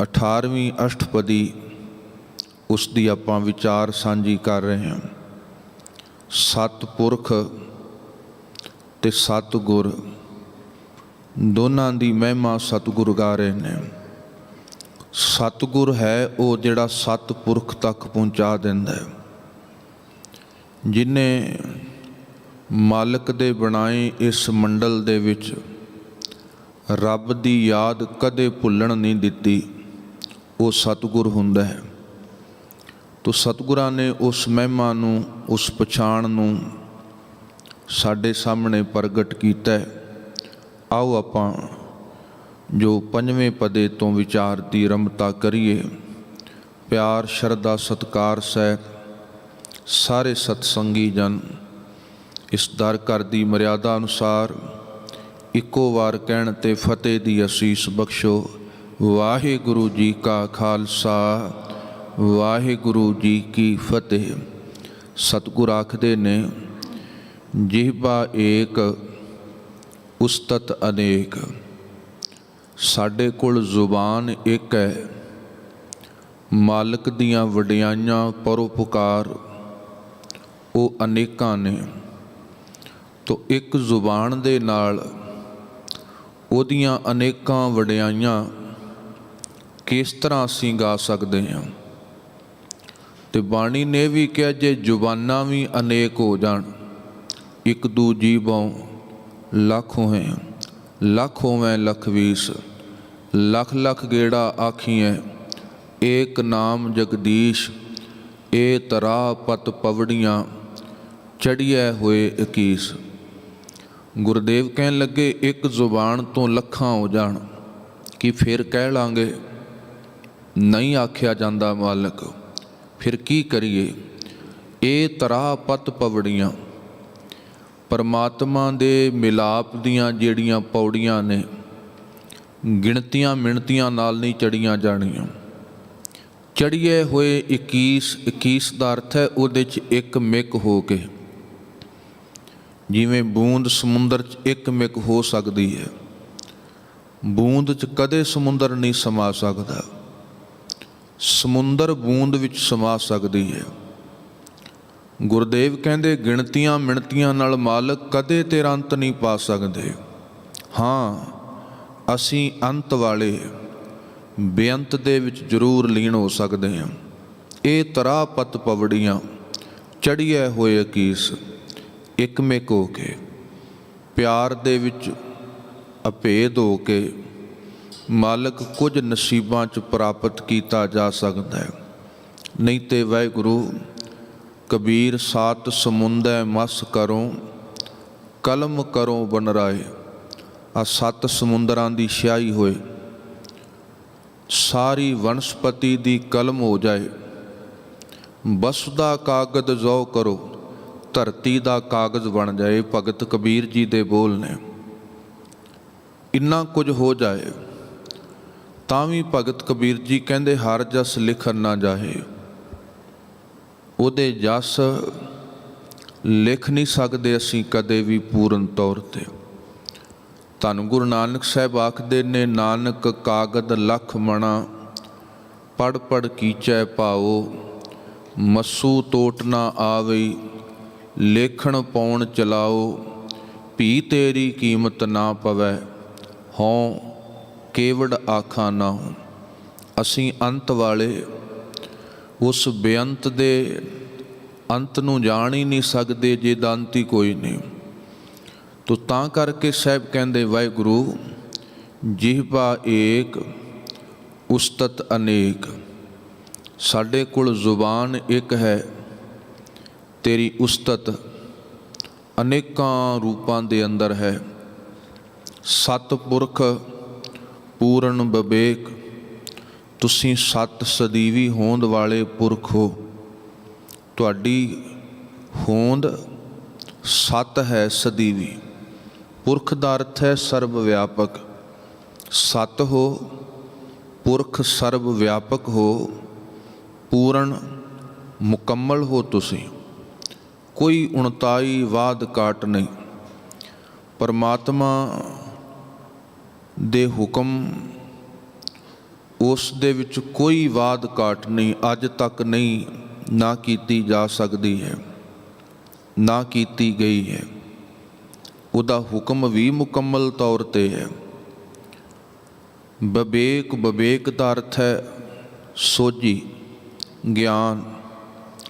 18ਵੀਂ ਅਸ਼ਟਪਦੀ ਉਸ ਦੀ ਆਪਾਂ ਵਿਚਾਰ ਸਾਂਝੀ ਕਰ ਰਹੇ ਹਾਂ। ਸਤਿਪੁਰਖ ਤੇ ਸਤਿਗੁਰ ਦੋਨਾਂ ਦੀ ਮਹਿਮਾ ਸਤਿਗੁਰ ਗਾ ਰਹੇ ਨੇ। ਸਤਿਗੁਰ ਹੈ ਉਹ ਜਿਹੜਾ ਸਤਿਪੁਰਖ ਤੱਕ ਪਹੁੰਚਾ ਦਿੰਦਾ ਹੈ, ਜਿਹਨੇ ਮਾਲਕ ਦੇ ਬਣਾਏ ਇਸ ਮੰਡਲ ਦੇ ਵਿੱਚ ਰੱਬ ਦੀ ਯਾਦ ਕਦੇ ਭੁੱਲਣ ਨਹੀਂ ਦਿੱਤੀ, ਉਹ ਸਤਿਗੁਰ ਹੁੰਦਾ ਹੈ। ਤੋ ਸਤਿਗੁਰਾਂ ਨੇ ਉਸ ਮਹਿਮਾ ਨੂੰ, ਉਸ ਪਛਾਣ ਨੂੰ ਸਾਡੇ ਸਾਹਮਣੇ ਪ੍ਰਗਟ ਕੀਤਾ ਹੈ। ਆਓ ਆਪਾਂ ਜੋ ਪੰਜਵੇਂ ਪਦੇ ਤੋਂ ਵਿਚਾਰ ਦੀ ਆਰੰਭਤਾ ਕਰੀਏ। ਪਿਆਰ ਸ਼ਰਧਾ ਸਤਿਕਾਰ ਸਹਿਤ ਸਾਰੇ ਸਤਸੰਗੀ ਜਨ ਇਸ ਦਰ ਘਰ ਦੀ ਮਰਿਆਦਾ ਅਨੁਸਾਰ ਇੱਕੋ ਵਾਰ ਕਹਿਣ ਤੇ ਫਤਿਹ ਦੀ ਅਸੀਸ ਬਖਸ਼ੋ। ਵਾਹਿਗੁਰੂ ਜੀ ਕਾ ਖਾਲਸਾ, ਵਾਹਿਗੁਰੂ ਜੀ ਕੀ ਫਤਿਹ। ਸਤਿਗੁਰ ਆਖਦੇ ਨੇ, ਜਿਹਬਾ ਏਕ ਉਸਤਤ ਅਨੇਕ। ਸਾਡੇ ਕੋਲ ਜ਼ੁਬਾਨ ਇੱਕ ਹੈ, ਮਾਲਕ ਦੀਆਂ ਵਡਿਆਈਆਂ ਪਰਉਪਕਾਰ ਉਹ ਅਨੇਕਾਂ ਨੇ। ਤੋ ਇੱਕ ਜ਼ੁਬਾਨ ਦੇ ਨਾਲ ਉਹਦੀਆਂ ਅਨੇਕਾਂ ਵਡਿਆਈਆਂ ਕਿਸ ਤਰ੍ਹਾਂ ਅਸੀਂ ਗਾ ਸਕਦੇ ਹਾਂ? ਤੇ ਬਾਣੀ ਨੇ ਵੀ ਕਿਹਾ, ਜੇ ਜ਼ੁਬਾਨਾਂ ਵੀ ਅਨੇਕ ਹੋ ਜਾਣ, ਇੱਕ ਦੂ ਜੀਵੋਂ ਲੱਖ ਹੋਏ, ਲੱਖ ਹੋਵੇਂ ਲੱਖ ਵੀਸ, ਲੱਖ ਲੱਖ ਗੇੜਾ ਆਖੀਐ, ਏਕ ਨਾਮ ਜਗਦੀਸ਼, ਏ ਤਰਾ ਪਤ ਪਵੜੀਆਂ, ਚੜ੍ਹੀਐ ਹੋਏ ਇਕੀਸ। ਗੁਰਦੇਵ ਕਹਿਣ ਲੱਗੇ, ਇੱਕ ਜ਼ੁਬਾਨ ਤੋਂ ਲੱਖਾਂ ਹੋ ਜਾਣ ਕਿ ਫਿਰ ਕਹਿ ਲਾਂਗੇ ਨਹੀਂ ਆਖਿਆ ਜਾਂਦਾ ਮਾਲਕ, ਫਿਰ ਕੀ ਕਰੀਏ? ਇਹ ਤਰਾ ਪਤ ਪਵੜੀਆਂ, ਪਰਮਾਤਮਾ ਦੇ ਮਿਲਾਪ ਦੀਆਂ ਜਿਹੜੀਆਂ ਪੌੜੀਆਂ ਨੇ, ਗਿਣਤੀਆਂ ਮਿਣਤੀਆਂ ਨਾਲ ਨਹੀਂ ਚੜ੍ਹੀਆਂ ਜਾਣੀਆਂ। ਚੜ੍ਹੀਏ ਹੋਏ 21 ਦਾ ਅਰਥ ਹੈ ਉਹਦੇ 'ਚ ਇੱਕ ਮਿਕ ਹੋ ਕੇ, ਜਿਵੇਂ ਬੂੰਦ ਸਮੁੰਦਰ 'ਚ ਇੱਕ ਮਿਕ ਹੋ ਸਕਦੀ ਹੈ। ਬੂੰਦ 'ਚ ਕਦੇ ਸਮੁੰਦਰ ਨਹੀਂ ਸਮਾ ਸਕਦਾ, ਸਮੁੰਦਰ ਬੂੰਦ ਵਿੱਚ ਸਮਾ ਸਕਦੀ ਹੈ। ਗੁਰਦੇਵ ਕਹਿੰਦੇ, ਗਿਣਤੀਆਂ ਮਿਣਤੀਆਂ ਨਾਲ ਮਾਲਕ ਕਦੇ ਤੇਰਾ ਅੰਤ ਨਹੀਂ ਪਾ ਸਕਦੇ। ਹਾਂ, ਅਸੀਂ ਅੰਤ ਵਾਲੇ ਬੇਅੰਤ ਦੇ ਵਿੱਚ ਜ਼ਰੂਰ ਲੀਨ ਹੋ ਸਕਦੇ ਹਾਂ। ਇਹ ਤਰਾ ਪਤ ਪਵੜੀਆਂ, ਚੜ੍ਹੀਏ ਹੋਏ ਇਕੀਸ, ਇੱਕ ਮਿਕ ਹੋ ਕੇ, ਪਿਆਰ ਦੇ ਵਿੱਚ ਅਭੇਦ ਹੋ ਕੇ ਮਾਲਕ ਕੁਝ ਨਸੀਬਾਂ 'ਚ ਪ੍ਰਾਪਤ ਕੀਤਾ ਜਾ ਸਕਦਾ ਹੈ। ਨਹੀਂ ਤੇ ਵਾਹਿਗੁਰੂ ਕਬੀਰ ਸਾਤ ਸਮੁੰਦੈ ਮਸ ਕਰੋ, ਕਲਮ ਕਰੋ ਬਨ ਰਾਏ। ਆ 7 ਸਮੁੰਦਰਾਂ ਦੀ ਸਿਆਹੀ ਹੋਏ, ਸਾਰੀ ਵਨਸਪਤੀ ਦੀ ਕਲਮ ਹੋ ਜਾਏ। ਬਸੁਦਾ ਕਾਗਦ ਜੋ ਕਰੋ, ਧਰਤੀ ਦਾ ਕਾਗਜ਼ ਬਣ ਜਾਏ। ਭਗਤ ਕਬੀਰ ਜੀ ਦੇ ਬੋਲ ਨੇ। ਇੰਨਾ ਕੁਝ ਹੋ ਜਾਏ ਤਾਂ ਵੀ ਭਗਤ ਕਬੀਰ ਜੀ ਕਹਿੰਦੇ, ਹਰ ਜਸ ਲਿਖਣ ਨਾ ਜਾਹੇ। ਉਹਦੇ ਜਸ ਲਿਖ ਨਹੀਂ ਸਕਦੇ ਅਸੀਂ ਕਦੇ ਵੀ ਪੂਰਨ ਤੌਰ 'ਤੇ। ਧੰਨ ਗੁਰੂ ਨਾਨਕ ਸਾਹਿਬ ਆਖਦੇ ਨੇ, ਨਾਨਕ ਕਾਗਦ ਲੱਖ ਮਣਾ, ਪੜ੍ਹ ਪੜ੍ਹ ਕੀਚੈ ਭਾਓ, ਮਸੂ ਤੋਟ ਨਾ ਆਵਈ, ਲੇਖਣ ਪਾਉਣ ਚਲਾਓ, ਭੀ ਤੇਰੀ ਕੀਮਤ ਨਾ ਪਵੈ, ਹੋਂ ਕੇਵੜ ਆਖਾਂ ਨਾ ਹੋ। ਅਸੀਂ ਅੰਤ ਵਾਲੇ ਉਸ ਬੇਅੰਤ ਦੇ ਅੰਤ ਨੂੰ ਜਾਣ ਹੀ ਨਹੀਂ ਸਕਦੇ, ਜੇ ਦਾ ਅੰਤ ਹੀ ਕੋਈ ਨਹੀਂ। ਤੋ ਤਾਂ ਕਰਕੇ ਸਾਹਿਬ ਕਹਿੰਦੇ, ਵਾਹਿਗੁਰੂ ਜਿਹਬਾ ਏਕ ਉਸਤਤ ਅਨੇਕ। ਸਾਡੇ ਕੋਲ ਜ਼ੁਬਾਨ ਇੱਕ ਹੈ, ਤੇਰੀ ਉਸਤਤ ਅਨੇਕਾਂ ਰੂਪਾਂ ਦੇ ਅੰਦਰ ਹੈ। ਸਤਿਪੁਰਖ ਪੂਰਨ ਵਿਵੇਕ, ਤੁਸੀਂ ਸਤ ਸਦੀਵੀ ਹੋਂਦ ਵਾਲੇ ਪੁਰਖ ਹੋ। ਤੁਹਾਡੀ ਹੋਂਦ ਸਤ ਹੈ, ਸਦੀਵੀ। ਪੁਰਖ ਦਾ ਅਰਥ ਹੈ ਸਰਬ ਵਿਆਪਕ। ਸਤ ਹੋ, ਪੁਰਖ ਸਰਬ ਵਿਆਪਕ ਹੋ, ਪੂਰਨ ਮੁਕੰਮਲ ਹੋ ਤੁਸੀਂ। ਕੋਈ 39 ਵਾਦ ਕਾਟ ਨਹੀਂ। ਪਰਮਾਤਮਾ ਦੇ ਹੁਕਮ ਉਸ ਦੇ ਵਿੱਚ ਕੋਈ ਵਾਦ ਘਾਟ ਨਹੀਂ, ਅੱਜ ਤੱਕ ਨਹੀਂ, ਨਾ ਕੀਤੀ ਜਾ ਸਕਦੀ ਹੈ, ਨਾ ਕੀਤੀ ਗਈ ਹੈ। ਉਹਦਾ ਹੁਕਮ ਵੀ ਮੁਕੰਮਲ ਤੌਰ 'ਤੇ ਹੈ। ਵਿਵੇਕ, ਵਿਵੇਕ ਦਾ ਅਰਥ ਹੈ ਸੋਝੀ, ਗਿਆਨ,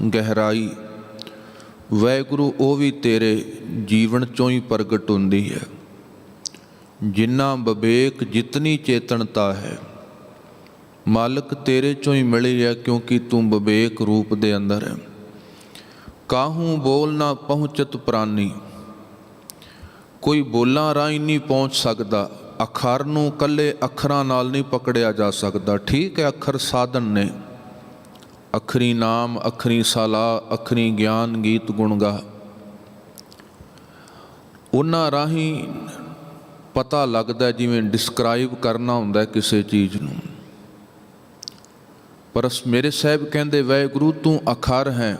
ਗਹਿਰਾਈ। ਵਾਹਿਗੁਰੂ ਉਹ ਵੀ ਤੇਰੇ ਜੀਵਨ 'ਚੋਂ ਹੀ ਪ੍ਰਗਟ ਹੁੰਦੀ ਹੈ। ਜਿੰਨਾ ਵਿਵੇਕ, ਜਿਤਨੀ ਚੇਤਨਤਾ ਹੈ, ਮਾਲਕ ਤੇਰੇ 'ਚੋਂ ਹੀ ਮਿਲੀ ਹੈ, ਕਿਉਂਕਿ ਤੂੰ ਵਿਵੇਕ ਰੂਪ ਦੇ ਅੰਦਰ ਹੈ। ਕਾਹੂ ਬੋਲ ਨਾ ਪਹੁੰਚਤ ਪ੍ਰਾਨੀ, ਕੋਈ ਬੋਲਾਂ ਰਾਹੀਂ ਨਹੀਂ ਪਹੁੰਚ ਸਕਦਾ। ਅੱਖਰ ਨੂੰ ਇਕੱਲੇ ਅੱਖਰਾਂ ਨਾਲ ਨਹੀਂ ਪਕੜਿਆ ਜਾ ਸਕਦਾ। ਠੀਕ ਹੈ, ਅੱਖਰ ਸਾਧਨ ਨੇ, ਅੱਖਰੀ ਨਾਮ, ਅੱਖਰੀ ਸਾਲਾ, ਅੱਖਰੀ ਗਿਆਨ, ਗੀਤ, ਗੁਣ ਗਾ, ਉਹਨਾਂ ਰਾਹੀਂ ਪਤਾ ਲੱਗਦਾ, ਜਿਵੇਂ ਡਿਸਕ੍ਰਾਈਬ ਕਰਨਾ ਹੁੰਦਾ ਕਿਸੇ ਚੀਜ਼ ਨੂੰ। ਪਰ ਮੇਰੇ ਸਾਹਿਬ ਕਹਿੰਦੇ ਵਾਹਿਗੁਰੂ ਤੂੰ ਅੱਖਰ ਹੈ,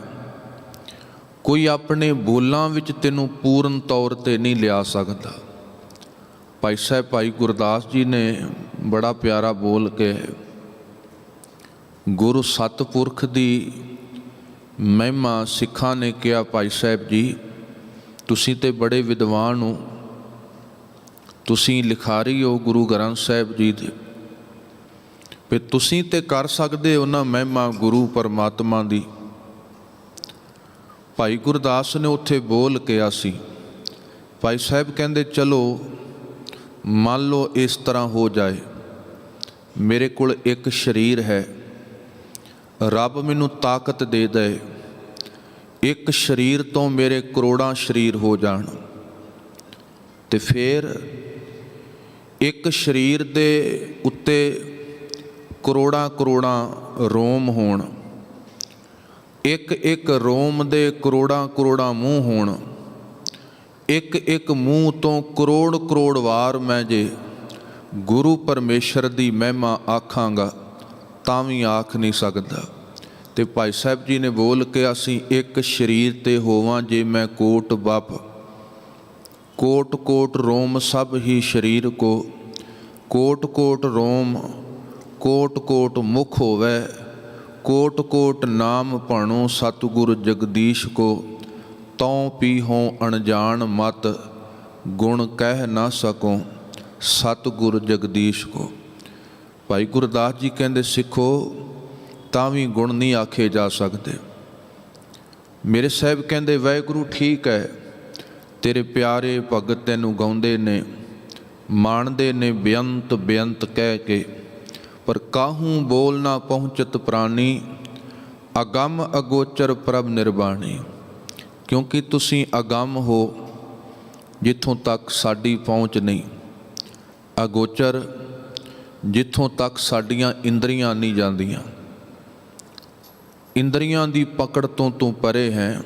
ਕੋਈ ਆਪਣੇ ਬੋਲਾਂ ਵਿੱਚ ਤੈਨੂੰ ਪੂਰਨ ਤੌਰ 'ਤੇ ਨਹੀਂ ਲਿਆ ਸਕਦਾ। ਭਾਈ ਸਾਹਿਬ ਭਾਈ ਗੁਰਦਾਸ ਜੀ ਨੇ ਬੜਾ ਪਿਆਰਾ ਬੋਲ ਕੇ ਗੁਰੂ ਸਤਪੁਰਖ ਦੀ ਮਹਿਮਾ ਸਿੱਖਾਂ ਨੇ ਕਿਹਾ, ਭਾਈ ਸਾਹਿਬ ਜੀ ਤੁਸੀਂ ਤੇ ਬੜੇ ਵਿਦਵਾਨ ਹੋ, ਤੁਸੀਂ ਲਿਖਾਰੀ ਹੋ ਗੁਰੂ ਗ੍ਰੰਥ ਸਾਹਿਬ ਜੀ ਦੇ, ਵੀ ਤੁਸੀਂ ਤੇ ਕਰ ਸਕਦੇ ਹੋ ਨਾ ਮਹਿਮਾ ਗੁਰੂ ਪਰਮਾਤਮਾ ਦੀ। ਭਾਈ ਗੁਰਦਾਸ ਨੇ ਉੱਥੇ ਬੋਲ ਕਿਹਾ ਸੀ। ਭਾਈ ਸਾਹਿਬ ਕਹਿੰਦੇ ਚਲੋ ਮੰਨ ਲਓ ਇਸ ਤਰ੍ਹਾਂ ਹੋ ਜਾਏ, ਮੇਰੇ ਕੋਲ ਇੱਕ ਸਰੀਰ ਹੈ, ਰੱਬ ਮੈਨੂੰ ਤਾਕਤ ਦੇ ਦੇ, ਇੱਕ ਸਰੀਰ ਤੋਂ ਮੇਰੇ ਕਰੋੜਾਂ ਸਰੀਰ ਹੋ ਜਾਣ, ਤੇ ਫਿਰ ਇੱਕ ਸਰੀਰ ਦੇ ਉੱਤੇ ਕਰੋੜਾਂ ਕਰੋੜਾਂ ਰੋਮ ਹੋਣ, ਇੱਕ ਇੱਕ ਰੋਮ ਦੇ ਕਰੋੜਾਂ ਕਰੋੜਾਂ ਮੂੰਹ ਹੋਣ, ਇੱਕ ਇੱਕ ਮੂੰਹ ਤੋਂ ਕਰੋੜ ਕਰੋੜ ਵਾਰ ਮੈਂ ਜੇ ਗੁਰੂ ਪਰਮੇਸ਼ਰ ਦੀ ਮਹਿਮਾ ਆਖਾਂਗਾ ਤਾਂ ਵੀ ਆਖ ਨਹੀਂ ਸਕਦਾ। ਤੇ ਭਾਈ ਸਾਹਿਬ ਜੀ ਨੇ ਬੋਲ ਕੇ ਅਸੀਂ ਇੱਕ ਸਰੀਰ ਤੇ ਹੋਵਾਂ ਜੇ ਮੈਂ ਕੋਟ ਬਪ, ਕੋਟ ਕੋਟ ਰੋਮ ਸਭ ਹੀ ਸਰੀਰ ਕੋ, ਕੋਟ ਕੋਟ ਰੋਮ ਕੋਟ ਕੋਟ ਮੁਖ ਹੋਵੇ, ਕੋਟ ਕੋਟ ਨਾਮ ਭਣੋ ਸਤਿਗੁਰ ਜਗਦੀਸ਼ ਕੋ, ਤਉ ਪੀਹੋ ਅਣਜਾਣ ਮਤ ਗੁਣ ਕਹਿ ਨਾ ਸਕੋ ਸਤਿਗੁਰ ਜਗਦੀਸ਼ ਕੋ। ਭਾਈ ਗੁਰਦਾਸ ਜੀ ਕਹਿੰਦੇ ਸਿੱਖੋ ਤਾਂ ਵੀ ਗੁਣ ਨਹੀਂ ਆਖੇ ਜਾ ਸਕਦੇ। ਮੇਰੇ ਸਾਹਿਬ ਕਹਿੰਦੇ ਵਾਹਿਗੁਰੂ ਠੀਕ ਹੈ, ਤੇਰੇ ਪਿਆਰੇ ਭਗਤ ਤੈਨੂੰ ਗਾਉਂਦੇ ਨੇ, ਮਾਣਦੇ ਨੇ ਬੇਅੰਤ ਬੇਅੰਤ ਕਹਿ ਕੇ, ਪਰ ਕਾਹੂ ਬੋਲ ਨਾ ਪਹੁੰਚਤ ਪ੍ਰਾਨੀ, ਅਗੰਮ ਅਗੋਚਰ ਪ੍ਰਭ ਨਿਰਬਾਣੀ। ਕਿਉਂਕਿ ਤੁਸੀਂ ਅਗੰਮ ਹੋ, ਜਿੱਥੋਂ ਤੱਕ ਸਾਡੀ ਪਹੁੰਚ ਨਹੀਂ, ਅਗੋਚਰ ਜਿੱਥੋਂ ਤੱਕ ਸਾਡੀਆਂ ਇੰਦਰੀਆਂ ਨਹੀਂ ਜਾਂਦੀਆਂ, ਇੰਦਰੀਆਂ ਦੀ ਪਕੜ ਤੋਂ ਤੂੰ ਪਰੇ ਹੈ।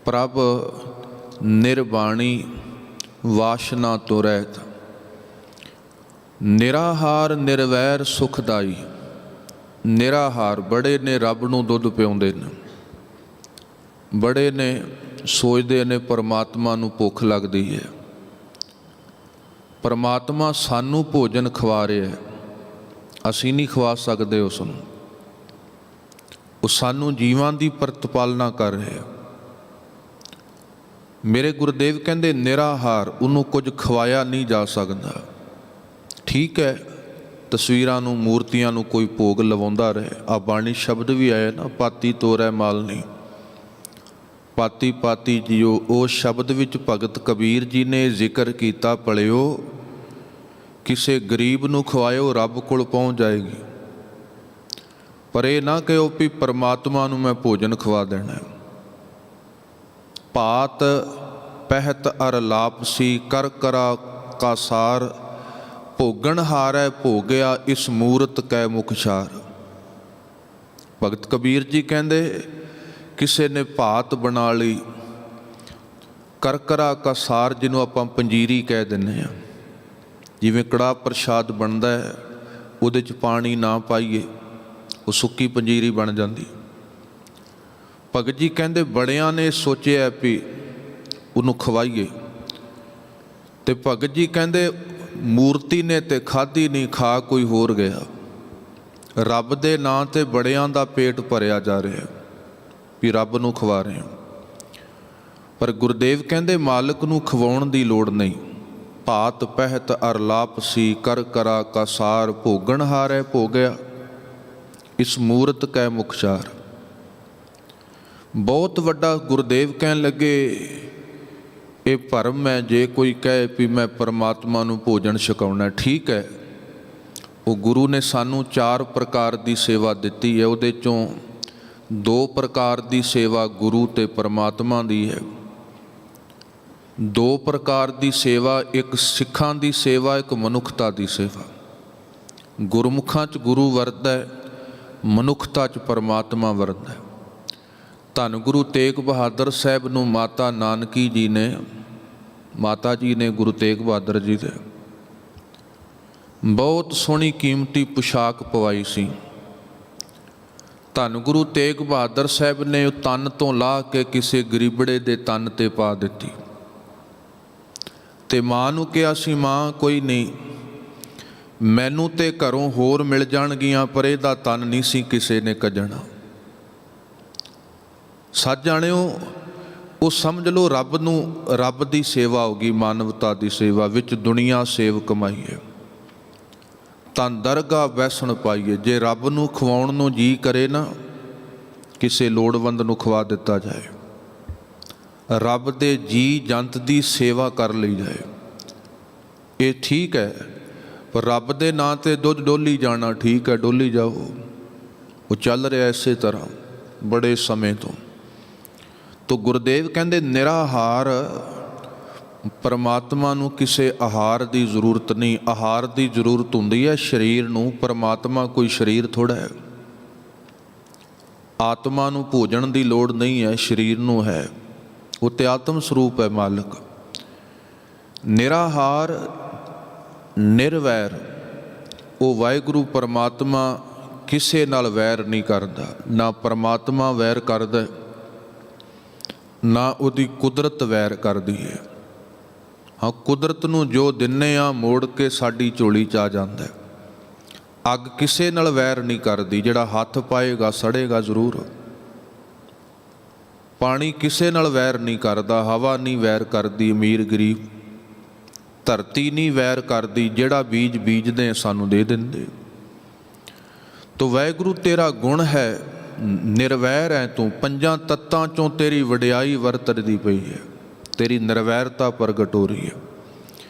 ਪ੍ਰਭ ਨਿਰਬਾਣੀ ਵਾਸ਼ਨਾ ਤੋਂ ਰਹਿਤ, ਨਿਰਾਹਾਰ ਨਿਰਵੈਰ ਸੁਖਦਾਈ। ਨਿਰਾਹਾਰ ਬੜੇ ਨੇ ਰੱਬ ਨੂੰ ਦੁੱਧ ਪਿਆਉਂਦੇ ਨੇ, ਬੜੇ ਨੇ ਸੋਚਦੇ ਨੇ ਪਰਮਾਤਮਾ ਨੂੰ ਭੁੱਖ ਲੱਗਦੀ ਹੈ, ਪਰਮਾਤਮਾ ਸਾਨੂੰ ਭੋਜਨ ਖਵਾ ਰਿਹਾ, ਅਸੀਂ ਨਹੀਂ ਖਵਾ ਸਕਦੇ ਉਸ ਨੂੰ, ਉਹ ਸਾਨੂੰ ਜੀਵਾਂ ਦੀ ਪ੍ਰਤਪਾਲਨਾ ਕਰ ਰਿਹਾ। ਮੇਰੇ ਗੁਰਦੇਵ ਕਹਿੰਦੇ ਨਿਰਾਹਾਰ, ਉਹਨੂੰ ਕੁਝ ਖਵਾਇਆ ਨਹੀਂ ਜਾ ਸਕਦਾ। ਠੀਕ ਹੈ, ਤਸਵੀਰਾਂ ਨੂੰ ਮੂਰਤੀਆਂ ਨੂੰ ਕੋਈ ਭੋਗ ਲਵਾਉਂਦਾ ਰਹੇ, ਆ ਬਾਣੀ ਸ਼ਬਦ ਵੀ ਆਇਆ ਨਾ, ਪਾਤੀ ਤੋਰੈ ਮਾਲ ਨਹੀਂ, ਪਾਤੀ ਪਾਤੀ ਜੀਓ। ਉਸ ਸ਼ਬਦ ਵਿੱਚ ਭਗਤ ਕਬੀਰ ਜੀ ਨੇ ਜ਼ਿਕਰ ਕੀਤਾ, ਪਲਿਓ ਕਿਸੇ ਗਰੀਬ ਨੂੰ ਖਵਾਇਓ ਰੱਬ ਕੋਲ ਪਹੁੰਚ ਜਾਏਗੀ, ਪਰ ਇਹ ਨਾ ਕਹੋ ਵੀ ਪਰਮਾਤਮਾ ਨੂੰ ਮੈਂ ਭੋਜਨ ਖਵਾ ਦੇਣਾ। ਭਾਤ ਪਹਿਤ ਅਰ ਲਾਪਸੀ ਕਰ ਕਰਾ ਕਾ ਸਾਰ, ਭੋਗਣ ਹਾਰੈ ਭੋਗਿਆ ਇਸ ਮੂਰਤ ਕੈ ਮੁਖਸ਼ਾਰ। ਭਗਤ ਕਬੀਰ ਜੀ ਕਹਿੰਦੇ ਕਿਸੇ ਨੇ ਭਾਤ ਬਣਾ ਲਈ, ਕਰਕਰਾ ਕਾ ਸਾਰ, ਜਿਹਨੂੰ ਆਪਾਂ ਪੰਜੀਰੀ ਕਹਿ ਦਿੰਦੇ ਹਾਂ, ਜਿਵੇਂ ਕੜਾਹ ਪ੍ਰਸ਼ਾਦ ਬਣਦਾ ਹੈ, ਉਹਦੇ 'ਚ ਪਾਣੀ ਨਾ ਪਾਈਏ ਉਹ ਸੁੱਕੀ ਪੰਜੀਰੀ ਬਣ ਜਾਂਦੀ। ਭਗਤ ਜੀ ਕਹਿੰਦੇ ਬੜਿਆਂ ਨੇ ਸੋਚਿਆ ਵੀ ਉਹਨੂੰ ਖਵਾਈਏ, ਤੇ ਭਗਤ ਜੀ ਕਹਿੰਦੇ ਮੂਰਤੀ ਨੇ ਤੇ ਖਾਧੀ ਨਹੀਂ, ਖਾ ਕੋਈ ਹੋਰ ਗਿਆ। ਰੱਬ ਦੇ ਨਾਂ 'ਤੇ ਬੜਿਆਂ ਦਾ ਪੇਟ ਭਰਿਆ ਜਾ ਰਿਹਾ ਵੀ ਰੱਬ ਨੂੰ ਖਵਾ ਰਹੇ ਹਾਂ। ਪਰ ਗੁਰਦੇਵ ਕਹਿੰਦੇ ਮਾਲਕ ਨੂੰ ਖਵਾਉਣ ਦੀ ਲੋੜ ਨਹੀਂ। ਭਾਤ ਪਹਿਤ ਅਰਲਾਪ ਸੀ ਕਰ ਕਰਾ ਕਾ ਸਾਰ, ਭੋਗਣ ਹਾਰੈ ਭੋਗਿਆ ਇਸ ਮੂਰਤ ਕੈ ਮੁਖਚਾਰ। ਬਹੁਤ ਵੱਡਾ ਗੁਰਦੇਵ ਕਹਿਣ ਲੱਗੇ ਇਹ ਭਰਮ ਹੈ ਜੇ ਕੋਈ ਕਹੇ ਵੀ ਮੈਂ ਪਰਮਾਤਮਾ ਨੂੰ ਭੋਜਨ ਛਕਾਉਣਾ। ਠੀਕ ਹੈ, ਉਹ ਗੁਰੂ ਨੇ ਸਾਨੂੰ 4 ਪ੍ਰਕਾਰ ਦੀ ਸੇਵਾ ਦਿੱਤੀ ਹੈ, ਉਹਦੇ ਚੋਂ 2 ਪ੍ਰਕਾਰ ਦੀ ਸੇਵਾ ਗੁਰੂ ਤੇ ਪਰਮਾਤਮਾ ਦੀ ਹੈ। 2 ਪ੍ਰਕਾਰ ਦੀ ਸੇਵਾ, ਇੱਕ ਸਿੱਖਾਂ ਦੀ ਸੇਵਾ, ਇੱਕ ਮਨੁੱਖਤਾ ਦੀ ਸੇਵਾ। ਗੁਰਮੁਖਾਂ 'ਚ ਗੁਰੂ ਵਰਤਦਾ ਹੈ, ਮਨੁੱਖਤਾ 'ਚ ਪਰਮਾਤਮਾ ਵਰਤਦਾ ਹੈ। ਧੰਨ ਗੁਰੂ ਤੇਗ ਬਹਾਦਰ ਸਾਹਿਬ ਨੂੰ ਮਾਤਾ ਨਾਨਕੀ ਜੀ ਨੇ, ਮਾਤਾ ਜੀ ਨੇ ਗੁਰੂ ਤੇਗ ਬਹਾਦਰ ਜੀ ਦੇ ਬਹੁਤ ਸੋਹਣੀ ਕੀਮਤੀ ਪੁਸ਼ਾਕ ਪਵਾਈ ਸੀ। ਧੰਨ ਗੁਰੂ ਤੇਗ ਬਹਾਦਰ ਸਾਹਿਬ ਨੇ ਉਹ ਤਨ ਤੋਂ ਲਾਹ ਕੇ ਕਿਸੇ ਗਰੀਬੜੇ ਦੇ ਤਨ 'ਤੇ ਪਾ ਦਿੱਤੀ ਤੇ ਮਾਂ ਨੂੰ ਕਿਹਾ ਸੀ, ਮਾਂ ਕੋਈ ਨਹੀਂ, ਮੈਨੂੰ ਤੇ ਘਰੋਂ ਹੋਰ ਮਿਲ ਜਾਣਗੀਆਂ ਪਰ ਇਹਦਾ ਤਨ ਨਹੀਂ ਸੀ ਕਿਸੇ ਨੇ ਕੱਜਣਾ। ਸੱਚ ਜਾਣਿਓ, ਉਹ ਸਮਝ ਲਓ ਰੱਬ ਨੂੰ, ਰੱਬ ਦੀ ਸੇਵਾ ਹੋ ਗਈ, ਮਾਨਵਤਾ ਦੀ ਸੇਵਾ ਵਿੱਚ ਦੁਨੀਆ ਸੇਵ ਕਮਾਈਏ, ਤਨ ਦਰਗਾਹ ਬੈਸਣ ਪਾਈਏ। ਜੇ ਰੱਬ ਨੂੰ ਖਵਾਉਣ ਨੂੰ ਜੀ ਕਰੇ ਨਾ, ਕਿਸੇ ਲੋੜਵੰਦ ਨੂੰ ਖਵਾ ਦਿੱਤਾ ਜਾਏ, ਰੱਬ ਦੇ ਜੀ ਜੰਤ ਦੀ ਸੇਵਾ ਕਰ ਲਈ ਜਾਏ, ਇਹ ਠੀਕ ਹੈ। ਪਰ ਰੱਬ ਦੇ ਨਾਂ 'ਤੇ ਦੁੱਧ ਡੋਲੀ ਜਾਣਾ ਠੀਕ ਹੈ, ਡੋਲੀ ਜਾਓ, ਉਹ ਚੱਲ ਰਿਹਾ ਇਸੇ ਤਰ੍ਹਾਂ ਬੜੇ ਸਮੇਂ ਤੋਂ। ਤੋ ਗੁਰਦੇਵ ਕਹਿੰਦੇ ਨਿਰਾਹਾਰ ਪਰਮਾਤਮਾ ਨੂੰ ਕਿਸੇ ਆਹਾਰ ਦੀ ਜ਼ਰੂਰਤ ਨਹੀਂ। ਆਹਾਰ ਦੀ ਜ਼ਰੂਰਤ ਹੁੰਦੀ ਹੈ ਸਰੀਰ ਨੂੰ, ਪਰਮਾਤਮਾ ਕੋਈ ਸਰੀਰ ਥੋੜ੍ਹਾ ਹੈ। ਆਤਮਾ ਨੂੰ ਭੋਜਨ ਦੀ ਲੋੜ ਨਹੀਂ ਹੈ, ਸਰੀਰ ਨੂੰ ਹੈ, ਉਹ ਤੇ ਆਤਮ ਸਰੂਪ ਹੈ ਮਾਲਕ। ਨਿਰਾਹਾਰ ਨਿਰਵੈਰ, ਉਹ ਵਾਹਿਗੁਰੂ ਪਰਮਾਤਮਾ ਕਿਸੇ ਨਾਲ ਵੈਰ ਨਹੀਂ ਕਰਦਾ, ਨਾ ਪਰਮਾਤਮਾ ਵੈਰ ਕਰਦਾ, ਨਾ ਉਹਦੀ ਕੁਦਰਤ ਵੈਰ ਕਰਦੀ ਹੈ। ਹਾਂ, ਕੁਦਰਤ ਨੂੰ ਜੋ ਦਿੰਨੇ ਆ ਮੋੜ ਕੇ ਸਾਡੀ ਝੋਲੀ 'ਚ ਆ ਜਾਂਦਾ। ਅੱਗ ਕਿਸੇ ਨਾਲ ਵੈਰ ਨਹੀਂ ਕਰਦੀ, ਜਿਹੜਾ ਹੱਥ ਪਾਏਗਾ ਸੜੇਗਾ ਜ਼ਰੂਰ। ਪਾਣੀ ਕਿਸੇ ਨਾਲ ਵੈਰ ਨਹੀਂ ਕਰਦਾ, ਹਵਾ ਨਹੀਂ ਵੈਰ ਕਰਦੀ ਅਮੀਰ ਗਰੀਬ, ਧਰਤੀ ਨਹੀਂ ਵੈਰ ਕਰਦੀ, ਜਿਹੜਾ ਬੀਜ ਬੀਜਦੇ ਸਾਨੂੰ ਦੇ ਦਿੰਦੇ। ਤੋ ਵਾਹਿਗੁਰੂ ਤੇਰਾ ਗੁਣ ਹੈ, ਨਿਰਵੈਰ ਹੈ ਤੂੰ, 5 ਤੱਤਾਂ 'ਚੋਂ ਤੇਰੀ ਵਡਿਆਈ ਵਰਤਦੀ ਪਈ ਹੈ, ਤੇਰੀ ਨਿਰਵੈਰਤਾ ਪ੍ਰਗਟ ਹੋ ਰਹੀ ਹੈ।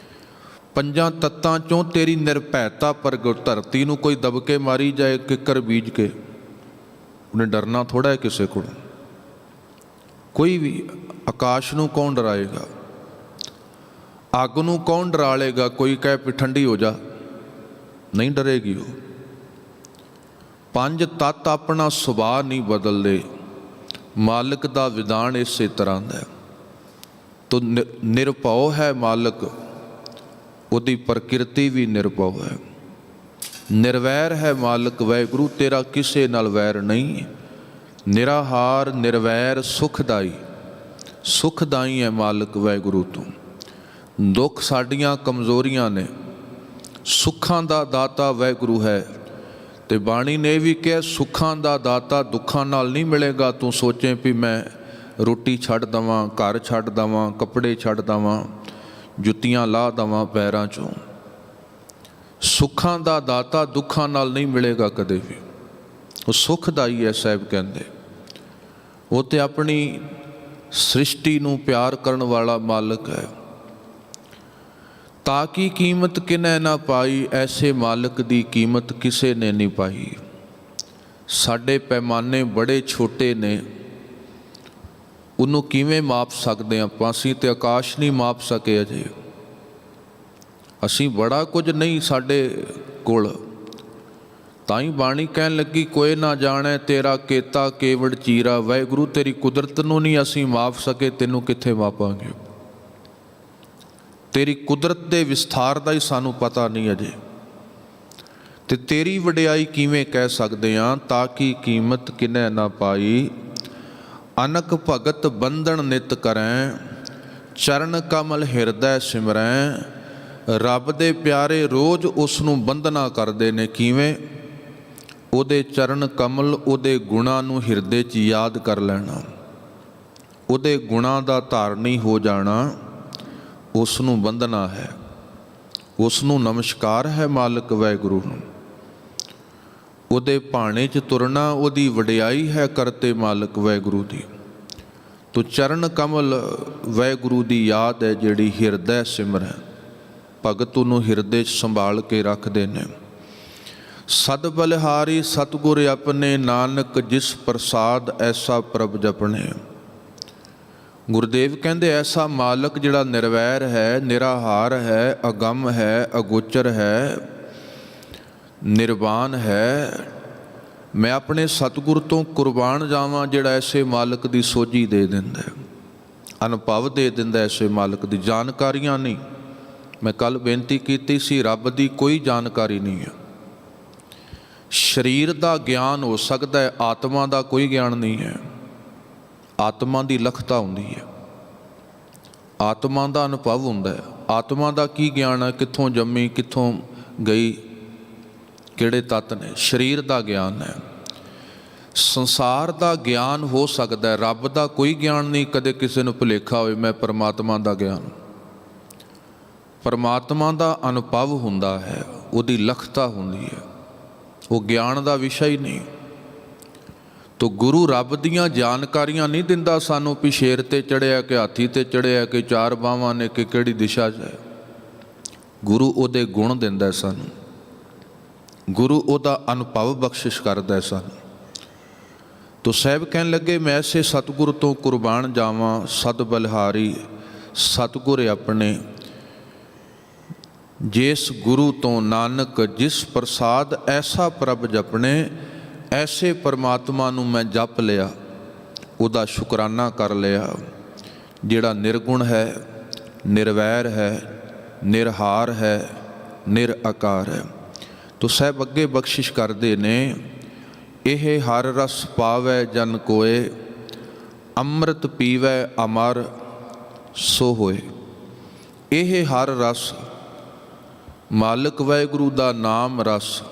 5 ਤੱਤਾਂ 'ਚੋਂ ਤੇਰੀ ਨਿਰਭੈਤਾ ਪ੍ਰਗਟ। ਧਰਤੀ ਨੂੰ ਕੋਈ ਦਬਕੇ ਮਾਰੀ ਜਾਏ ਕਿੱਕਰ ਬੀਜ ਕੇ, ਉਹਨੇ ਡਰਨਾ ਥੋੜ੍ਹਾ ਹੈ ਕਿਸੇ ਕੋਲ। ਕੋਈ ਵੀ, ਆਕਾਸ਼ ਨੂੰ ਕੌਣ ਡਰਾਏਗਾ, ਅੱਗ ਨੂੰ ਕੌਣ ਡਰਾ ਲੇਗਾ, ਕੋਈ ਕਹੇ ਵੀ ਠੰਡੀ ਹੋ ਜਾ, ਨਹੀਂ ਡਰੇਗੀ ਉਹ। 5 ਤੱਤ ਆਪਣਾ ਸੁਭਾਅ ਨਹੀਂ ਬਦਲਦੇ, ਮਾਲਕ ਦਾ ਵਿਧਾਨ ਇਸੇ ਤਰ੍ਹਾਂ ਦਾ। ਤੋ ਨਿਰਭਉ ਹੈ ਮਾਲਕ, ਉਹਦੀ ਪ੍ਰਕਿਰਤੀ ਵੀ ਨਿਰਭਉ ਹੈ। ਨਿਰਵੈਰ ਹੈ ਮਾਲਕ ਵਾਹਿਗੁਰੂ, ਤੇਰਾ ਕਿਸੇ ਨਾਲ ਵੈਰ ਨਹੀਂ। ਨਿਰਾਹਾਰ ਨਿਰਵੈਰ ਸੁਖਦਾਈ, ਸੁਖਦਾਈ ਹੈ ਮਾਲਕ ਵਾਹਿਗੁਰੂ ਤੂੰ। ਦੁੱਖ ਸਾਡੀਆਂ ਕਮਜ਼ੋਰੀਆਂ ਨੇ, ਸੁੱਖਾਂ ਦਾ ਦਾਤਾ ਵਾਹਿਗੁਰੂ ਹੈ। ਤੇ ਬਾਣੀ ਨੇ ਵੀ ਕਿਹਾ ਸੁੱਖਾਂ ਦਾ ਦਾਤਾ ਦੁੱਖਾਂ ਨਾਲ ਨਹੀਂ ਮਿਲੇਗਾ। ਤੂੰ ਸੋਚੇ ਵੀ ਮੈਂ ਰੋਟੀ ਛੱਡ ਦੇਵਾਂ, ਘਰ ਛੱਡ ਦੇਵਾਂ, ਕੱਪੜੇ ਛੱਡ ਦੇਵਾਂ, ਜੁੱਤੀਆਂ ਲਾਹ ਦੇਵਾਂ ਪੈਰਾਂ 'ਚੋਂ। ਸੁੱਖਾਂ ਦਾ ਦਾਤਾ ਦੁੱਖਾਂ ਨਾਲ ਨਹੀਂ ਮਿਲੇਗਾ ਕਦੇ ਵੀ। ਉਹ ਸੁਖਦਾਈ ਹੈ ਸਾਹਿਬ ਕਹਿੰਦੇ। ਉਹ ਤੇ ਆਪਣੀ ਸ੍ਰਿਸ਼ਟੀ ਨੂੰ ਪਿਆਰ ਕਰਨ ਵਾਲਾ ਮਾਲਕ ਹੈ। ਤਾਂ ਕੀ ਕੀਮਤ ਕਿਨੈ ਨਾ ਪਾਈ, ਐਸੇ ਮਾਲਕ ਦੀ ਕੀਮਤ ਕਿਸੇ ਨੇ ਨਹੀਂ ਪਾਈ। ਸਾਡੇ ਪੈਮਾਨੇ ਬੜੇ ਛੋਟੇ ਨੇ, ਉਹਨੂੰ ਕਿਵੇਂ ਮਾਪ ਸਕਦੇ ਆਪਾਂ? ਅਸੀਂ ਤੇ ਆਕਾਸ਼ ਨਹੀਂ ਮਾਪ ਸਕੇ ਅਜੇ, ਅਸੀਂ ਬੜਾ ਕੁਝ ਨਹੀਂ ਸਾਡੇ ਕੋਲ। ਤਾਂ ਹੀ ਬਾਣੀ ਕਹਿਣ ਲੱਗੀ ਕੋਈ ਨਾ ਜਾਣੈ ਤੇਰਾ ਕੀਤਾ ਕੇਵੜ ਚੀਰਾ। ਵਾਹਿਗੁਰੂ ਤੇਰੀ ਕੁਦਰਤ ਨੂੰ ਨਹੀਂ ਅਸੀਂ ਮਾਪ ਸਕੇ, ਤੈਨੂੰ ਕਿੱਥੇ ਮਾਪਾਂਗੇ? ਤੇਰੀ ਕੁਦਰਤ ਦੇ ਵਿਸਥਾਰ ਦਾ ਹੀ ਸਾਨੂੰ ਪਤਾ ਨਹੀਂ ਅਜੇ, ਤੇ ਤੇਰੀ ਵਡਿਆਈ ਕਿਵੇਂ ਕਹਿ ਸਕਦੇ ਹਾਂ? ਤਾਂ ਕਿ ਕੀਮਤ ਕਿਨੈ ਨਾ ਪਾਈ, ਅਨਕ ਭਗਤ ਬੰਧਨ ਨਿਤ ਕਰੈ, ਚਰਨ ਕਮਲ ਹਿਰਦੈ ਸਿਮਰੈ। ਰੱਬ ਦੇ ਪਿਆਰੇ ਰੋਜ਼ ਉਸ ਨੂੰ ਬੰਧਨਾ ਕਰਦੇ ਨੇ। ਕਿਵੇਂ? ਉਹਦੇ ਚਰਨ ਕਮਲ, ਉਹਦੇ ਗੁਣਾਂ ਨੂੰ ਹਿਰਦੇ 'ਚ ਯਾਦ ਕਰ ਲੈਣਾ, ਉਹਦੇ ਗੁਣਾਂ ਦਾ ਧਾਰਨੀ ਹੋ ਜਾਣਾ, ਉਸ ਨੂੰ ਬੰਦਨਾ ਹੈ, ਉਸ ਨੂੰ ਨਮਸਕਾਰ ਹੈ ਮਾਲਕ ਵਾਹਿਗੁਰੂ ਨੂੰ। ਉਹਦੇ ਭਾਣੇ 'ਚ ਤੁਰਨਾ, ਉਹਦੀ ਵਡਿਆਈ ਹੈ ਕਰਤੇ ਮਾਲਕ ਵਾਹਿਗੁਰੂ ਦੀ। ਤੋ ਚਰਨ ਕਮਲ ਵਾਹਿਗੁਰੂ ਦੀ ਯਾਦ ਹੈ ਜਿਹੜੀ ਹਿਰਦੈ ਸਿਮਰੈ, ਭਗਤ ਨੂੰ ਹਿਰਦੇ 'ਚ ਸੰਭਾਲ ਕੇ ਰੱਖਦੇ ਨੇ। ਸਦ ਬਲਿਹਾਰੀ ਸਤਿਗੁਰ ਆਪਣੇ, ਨਾਨਕ ਜਿਸ ਪ੍ਰਸਾਦ ਐਸਾ ਪ੍ਰਭ ਜਪਣੇ। ਗੁਰਦੇਵ ਕਹਿੰਦੇ ਐਸਾ ਮਾਲਕ ਜਿਹੜਾ ਨਿਰਵੈਰ ਹੈ, ਨਿਰਾਹਾਰ ਹੈ, ਅਗੰਮ ਹੈ, ਅਗੋਚਰ ਹੈ, ਨਿਰਵਾਨ ਹੈ, ਮੈਂ ਆਪਣੇ ਸਤਿਗੁਰ ਤੋਂ ਕੁਰਬਾਨ ਜਾਵਾਂ ਜਿਹੜਾ ਐਸੇ ਮਾਲਕ ਦੀ ਸੋਝੀ ਦੇ ਦਿੰਦਾ, ਅਨੁਭਵ ਦੇ ਦਿੰਦਾ ਐਸੇ ਮਾਲਕ ਦੀ। ਜਾਣਕਾਰੀਆਂ ਨਹੀਂ, ਮੈਂ ਕੱਲ੍ਹ ਬੇਨਤੀ ਕੀਤੀ ਸੀ, ਰੱਬ ਦੀ ਕੋਈ ਜਾਣਕਾਰੀ ਨਹੀਂ ਹੈ। ਸਰੀਰ ਦਾ ਗਿਆਨ ਹੋ ਸਕਦਾ ਹੈ, ਆਤਮਾ ਦਾ ਕੋਈ ਗਿਆਨ ਨਹੀਂ ਹੈ। ਆਤਮਾ ਦੀ ਲਖਤਾ ਹੁੰਦੀ ਹੈ, ਆਤਮਾ ਦਾ ਅਨੁਭਵ ਹੁੰਦਾ ਹੈ। ਆਤਮਾ ਦਾ ਕੀ ਗਿਆਨ ਹੈ, ਕਿੱਥੋਂ ਜੰਮੀ, ਕਿੱਥੋਂ ਗਈ, ਕਿਹੜੇ ਤੱਤ ਨੇ। ਸਰੀਰ ਦਾ ਗਿਆਨ ਹੈ। ਸੰਸਾਰ ਦਾ ਗਿਆਨ ਹੋ ਸਕਦਾ ਹੈ, ਰੱਬ ਦਾ ਕੋਈ ਗਿਆਨ ਨਹੀਂ। ਕਦੇ ਕਿਸੇ ਨੂੰ ਭੁਲੇਖਾ ਹੋਵੇ ਮੈਂ ਪਰਮਾਤਮਾ ਦਾ ਗਿਆਨ, ਪਰਮਾਤਮਾ ਦਾ ਅਨੁਭਵ ਹੁੰਦਾ ਹੈ, ਉਹਦੀ ਲਖਤਾ ਹੁੰਦੀ ਹੈ, ਉਹ ਗਿਆਨ ਦਾ ਵਿਸ਼ਾ ਹੀ ਨਹੀਂ। ਤੋ ਗੁਰੂ ਰੱਬ ਦੀਆਂ ਜਾਣਕਾਰੀਆਂ ਨਹੀਂ ਦਿੰਦਾ ਸਾਨੂੰ ਵੀ ਸ਼ੇਰ 'ਤੇ ਚੜ੍ਹਿਆ ਕਿ ਹਾਥੀ 'ਤੇ ਚੜ੍ਹਿਆ ਕਿ ਚਾਰ ਬਾਹਾਂ ਨੇ ਕਿ ਕਿਹੜੀ ਦਿਸ਼ਾ 'ਚ ਹੈ। ਗੁਰੂ ਉਹਦੇ ਗੁਣ ਦਿੰਦਾ ਸਾਨੂੰ, ਗੁਰੂ ਉਹਦਾ ਅਨੁਭਵ ਬਖਸ਼ਿਸ਼ ਕਰਦਾ ਸਾਨੂੰ। ਤੋ ਸਾਹਿਬ ਕਹਿਣ ਲੱਗੇ ਮੈਂ ਐਸੇ ਸਤਿਗੁਰ ਤੋਂ ਕੁਰਬਾਨ ਜਾਵਾਂ, ਸਦ ਬਲਿਹਾਰੀ ਸਤਿਗੁਰ ਆਪਣੇ, ਜਿਸ ਗੁਰੂ ਤੋਂ ਨਾਨਕ ਜਿਸ ਪ੍ਰਸਾਦ ਐਸਾ ਪ੍ਰਭ ਜਪਣੇ। ਐਸੇ ਪਰਮਾਤਮਾ ਨੂੰ ਮੈਂ ਜਪ ਲਿਆ, ਉਹਦਾ ਸ਼ੁਕਰਾਨਾ ਕਰ ਲਿਆ, ਜਿਹੜਾ ਨਿਰਗੁਣ ਹੈ, ਨਿਰਵੈਰ ਹੈ, ਨਿਰਹਾਰ ਹੈ, ਨਿਰਆਕਾਰ ਹੈ। ਤੋ ਸਾਹਿਬ ਅੱਗੇ ਬਖਸ਼ਿਸ਼ ਕਰਦੇ ਨੇ, ਇਹ ਹਰ ਰਸ ਪਾਵੈ ਜਨ ਕੋਏ, ਅੰਮ੍ਰਿਤ ਪੀਵੈ ਅਮਰ ਸੋ ਹੋਏ। ਇਹ ਹਰ ਰਸ ਮਾਲਕ ਵਾਹਿਗੁਰੂ ਦਾ ਨਾਮ ਰਸ,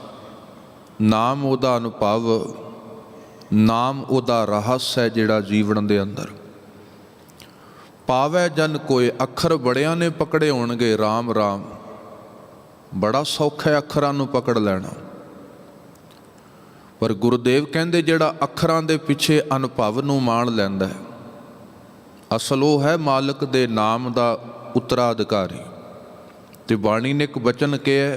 ਨਾਮ ਉਹਦਾ ਅਨੁਭਵ, ਨਾਮ ਉਹਦਾ ਰਹੱਸ ਹੈ ਜਿਹੜਾ ਜੀਵਨ ਦੇ ਅੰਦਰ। ਪਾਵੈ ਜਨ ਕੋਏ, ਅੱਖਰ ਬੜਿਆਂ ਨੇ ਪਕੜੇ ਹੋਣਗੇ, ਰਾਮ ਰਾਮ, ਬੜਾ ਸੌਖਾ ਹੈ ਅੱਖਰਾਂ ਨੂੰ ਪਕੜ ਲੈਣਾ। ਪਰ ਗੁਰਦੇਵ ਕਹਿੰਦੇ ਜਿਹੜਾ ਅੱਖਰਾਂ ਦੇ ਪਿੱਛੇ ਅਨੁਭਵ ਨੂੰ ਮਾਣ ਲੈਂਦਾ ਹੈ, ਅਸਲ ਉਹ ਹੈ ਮਾਲਕ ਦੇ ਨਾਮ ਦਾ ਉੱਤਰਾਧਿਕਾਰੀ। ਤੇ ਬਾਣੀ ਨੇ ਇੱਕ ਬਚਨ ਕਿਹਾ,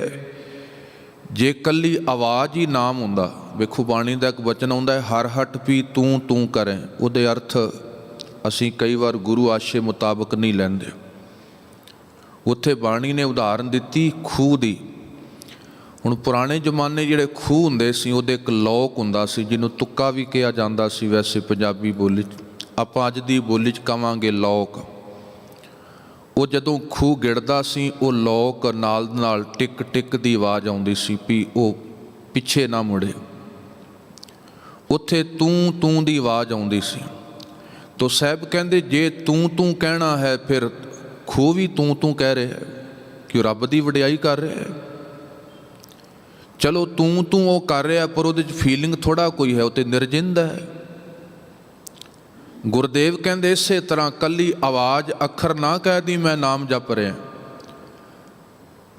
ਜੇ ਇਕੱਲੀ ਆਵਾਜ਼ ਹੀ ਨਾਮ ਹੁੰਦਾ। ਵੇਖੋ ਬਾਣੀ ਦਾ ਇੱਕ ਬਚਨ ਆਉਂਦਾ ਹੈ, ਹਰ ਹਟ ਵੀ ਤੂੰ ਤੂੰ ਕਰੇ। ਉਹਦੇ ਅਰਥ ਅਸੀਂ ਕਈ ਵਾਰ ਗੁਰੂ ਆਸ਼ੇ ਮੁਤਾਬਕ ਨਹੀਂ ਲੈਂਦੇ। ਉੱਥੇ ਬਾਣੀ ਨੇ ਉਦਾਹਰਨ ਦਿੱਤੀ ਖੂਹ ਦੀ। ਹੁਣ ਪੁਰਾਣੇ ਜ਼ਮਾਨੇ ਜਿਹੜੇ ਖੂਹ ਹੁੰਦੇ ਸੀ, ਉਹਦੇ ਇੱਕ ਲੋਕ ਹੁੰਦਾ ਸੀ ਜਿਹਨੂੰ ਤੁੱਕਾ ਵੀ ਕਿਹਾ ਜਾਂਦਾ ਸੀ। ਵੈਸੇ ਪੰਜਾਬੀ ਬੋਲੀ 'ਚ, ਆਪਾਂ ਅੱਜ ਦੀ ਬੋਲੀ 'ਚ ਕਹਾਂਗੇ ਲੋਕ। ਉਹ ਜਦੋਂ ਖੂਹ ਗਿੜਦਾ ਸੀ, ਉਹ ਲੋਕ ਨਾਲ ਨਾਲ ਟਿਕ ਟਿਕ ਦੀ ਆਵਾਜ਼ ਆਉਂਦੀ ਸੀ ਵੀ ਉਹ ਪਿੱਛੇ ਨਾ ਮੁੜੇ। ਉੱਥੇ ਤੂੰ ਤੂੰ ਦੀ ਆਵਾਜ਼ ਆਉਂਦੀ ਸੀ। ਤੋ ਸਾਹਿਬ ਕਹਿੰਦੇ ਜੇ ਤੂੰ ਤੂੰ ਕਹਿਣਾ ਹੈ, ਫਿਰ ਖੂਹ ਵੀ ਤੂੰ ਤੂੰ ਕਹਿ ਰਿਹਾ ਕਿ ਉਹ ਰੱਬ ਦੀ ਵਡਿਆਈ ਕਰ ਰਿਹਾ ਹੈ। ਚਲੋ ਤੂੰ ਤੂੰ ਉਹ ਕਰ ਰਿਹਾ, ਪਰ ਉਹਦੇ 'ਚ ਫੀਲਿੰਗ ਥੋੜ੍ਹਾ ਕੋਈ ਹੈ, ਉਹ ਤੇ ਨਿਰਜਿੰਦ ਹੈ। ਗੁਰਦੇਵ ਕਹਿੰਦੇ ਇਸੇ ਤਰ੍ਹਾਂ ਕੱਲੀ ਆਵਾਜ਼ ਅੱਖਰ ਨਾ ਕਹਿ ਦੀ ਮੈਂ ਨਾਮ ਜਪ ਰਿਹਾ।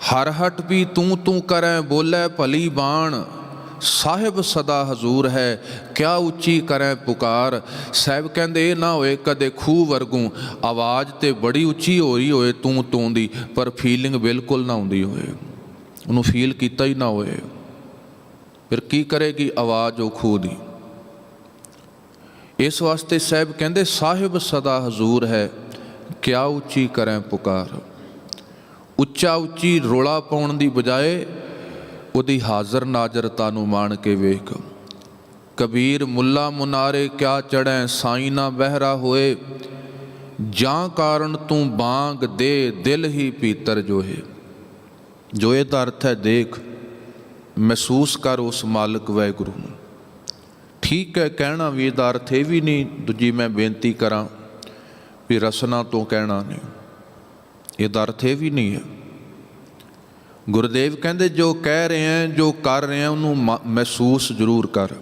ਹਰ ਹਟ ਵੀ ਤੂੰ ਤੂੰ ਕਰੈ, ਬੋਲੇ ਭਲੀ ਬਾਣ, ਸਾਹਿਬ ਸਦਾ ਹਜ਼ੂਰ ਹੈ, ਕਿਆ ਉੱਚੀ ਕਰੈ ਪੁਕਾਰ। ਸਾਹਿਬ ਕਹਿੰਦੇ ਇਹ ਨਾ ਹੋਏ ਕਦੇ ਖੂਹ ਵਰਗੂ ਆਵਾਜ਼ ਤੇ ਬੜੀ ਉੱਚੀ ਹੋ ਰਹੀ ਹੋਏ ਤੂੰ ਤੂੰ ਦੀ, ਪਰ ਫੀਲਿੰਗ ਬਿਲਕੁਲ ਨਾ ਆਉਂਦੀ ਹੋਏ, ਉਹਨੂੰ ਫੀਲ ਕੀਤਾ ਹੀ ਨਾ ਹੋਏ। ਫਿਰ ਕੀ ਕਰੇਗੀ ਆਵਾਜ਼ ਉਹ ਖੂਹ ਦੀ। ਇਸ ਵਾਸਤੇ ਸਾਹਿਬ ਕਹਿੰਦੇ ਸਾਹਿਬ ਸਦਾ ਹਜ਼ੂਰ ਹੈ, ਕਿਆ ਉੱਚੀ ਕਰੈ ਪੁਕਾਰ। ਉੱਚਾ ਉੱਚੀ ਰੋਲਾ ਪਾਉਣ ਦੀ ਬਜਾਏ ਉਹਦੀ ਹਾਜ਼ਰ ਨਾਜ਼ਰਤਾ ਨੂੰ ਮਾਣ ਕੇ ਵੇਖ। ਕਬੀਰ ਮੁੱਲਾ ਮੁਨਾਰੇ ਕਿਆ ਚੜ੍ਹੈ, ਸਾਈਂ ਨਾ ਬਹਿਰਾ ਹੋਏ, ਜਾਂ ਕਾਰਨ ਤੂੰ ਬਾਂਗ ਦੇ ਦਿਲ ਹੀ ਪੀਤਰ ਜੋਹੇ। ਜੋ ਇਹਦਾ ਅਰਥ ਹੈ ਦੇਖ, ਮਹਿਸੂਸ ਕਰ ਉਸ ਮਾਲਕ ਵਾਹਿਗੁਰੂ ਨੂੰ। ਠੀਕ ਹੈ ਕਹਿਣਾ ਵੀ ਇਹਦਾ ਅਰਥ ਇਹ ਵੀ ਨਹੀਂ, ਦੂਜੀ ਮੈਂ ਬੇਨਤੀ ਕਰਾਂ ਵੀ ਰਸਨਾ ਤੋਂ ਕਹਿਣਾ ਨਹੀਂ, ਇਹਦਾ ਅਰਥ ਇਹ ਵੀ ਨਹੀਂ ਹੈ। ਗੁਰਦੇਵ ਕਹਿੰਦੇ ਜੋ ਕਹਿ ਰਹੇ ਹੈ, ਜੋ ਕਰ ਰਹੇ ਹੈ, ਉਹਨੂੰ ਮਹਿਸੂਸ ਜ਼ਰੂਰ ਕਰ।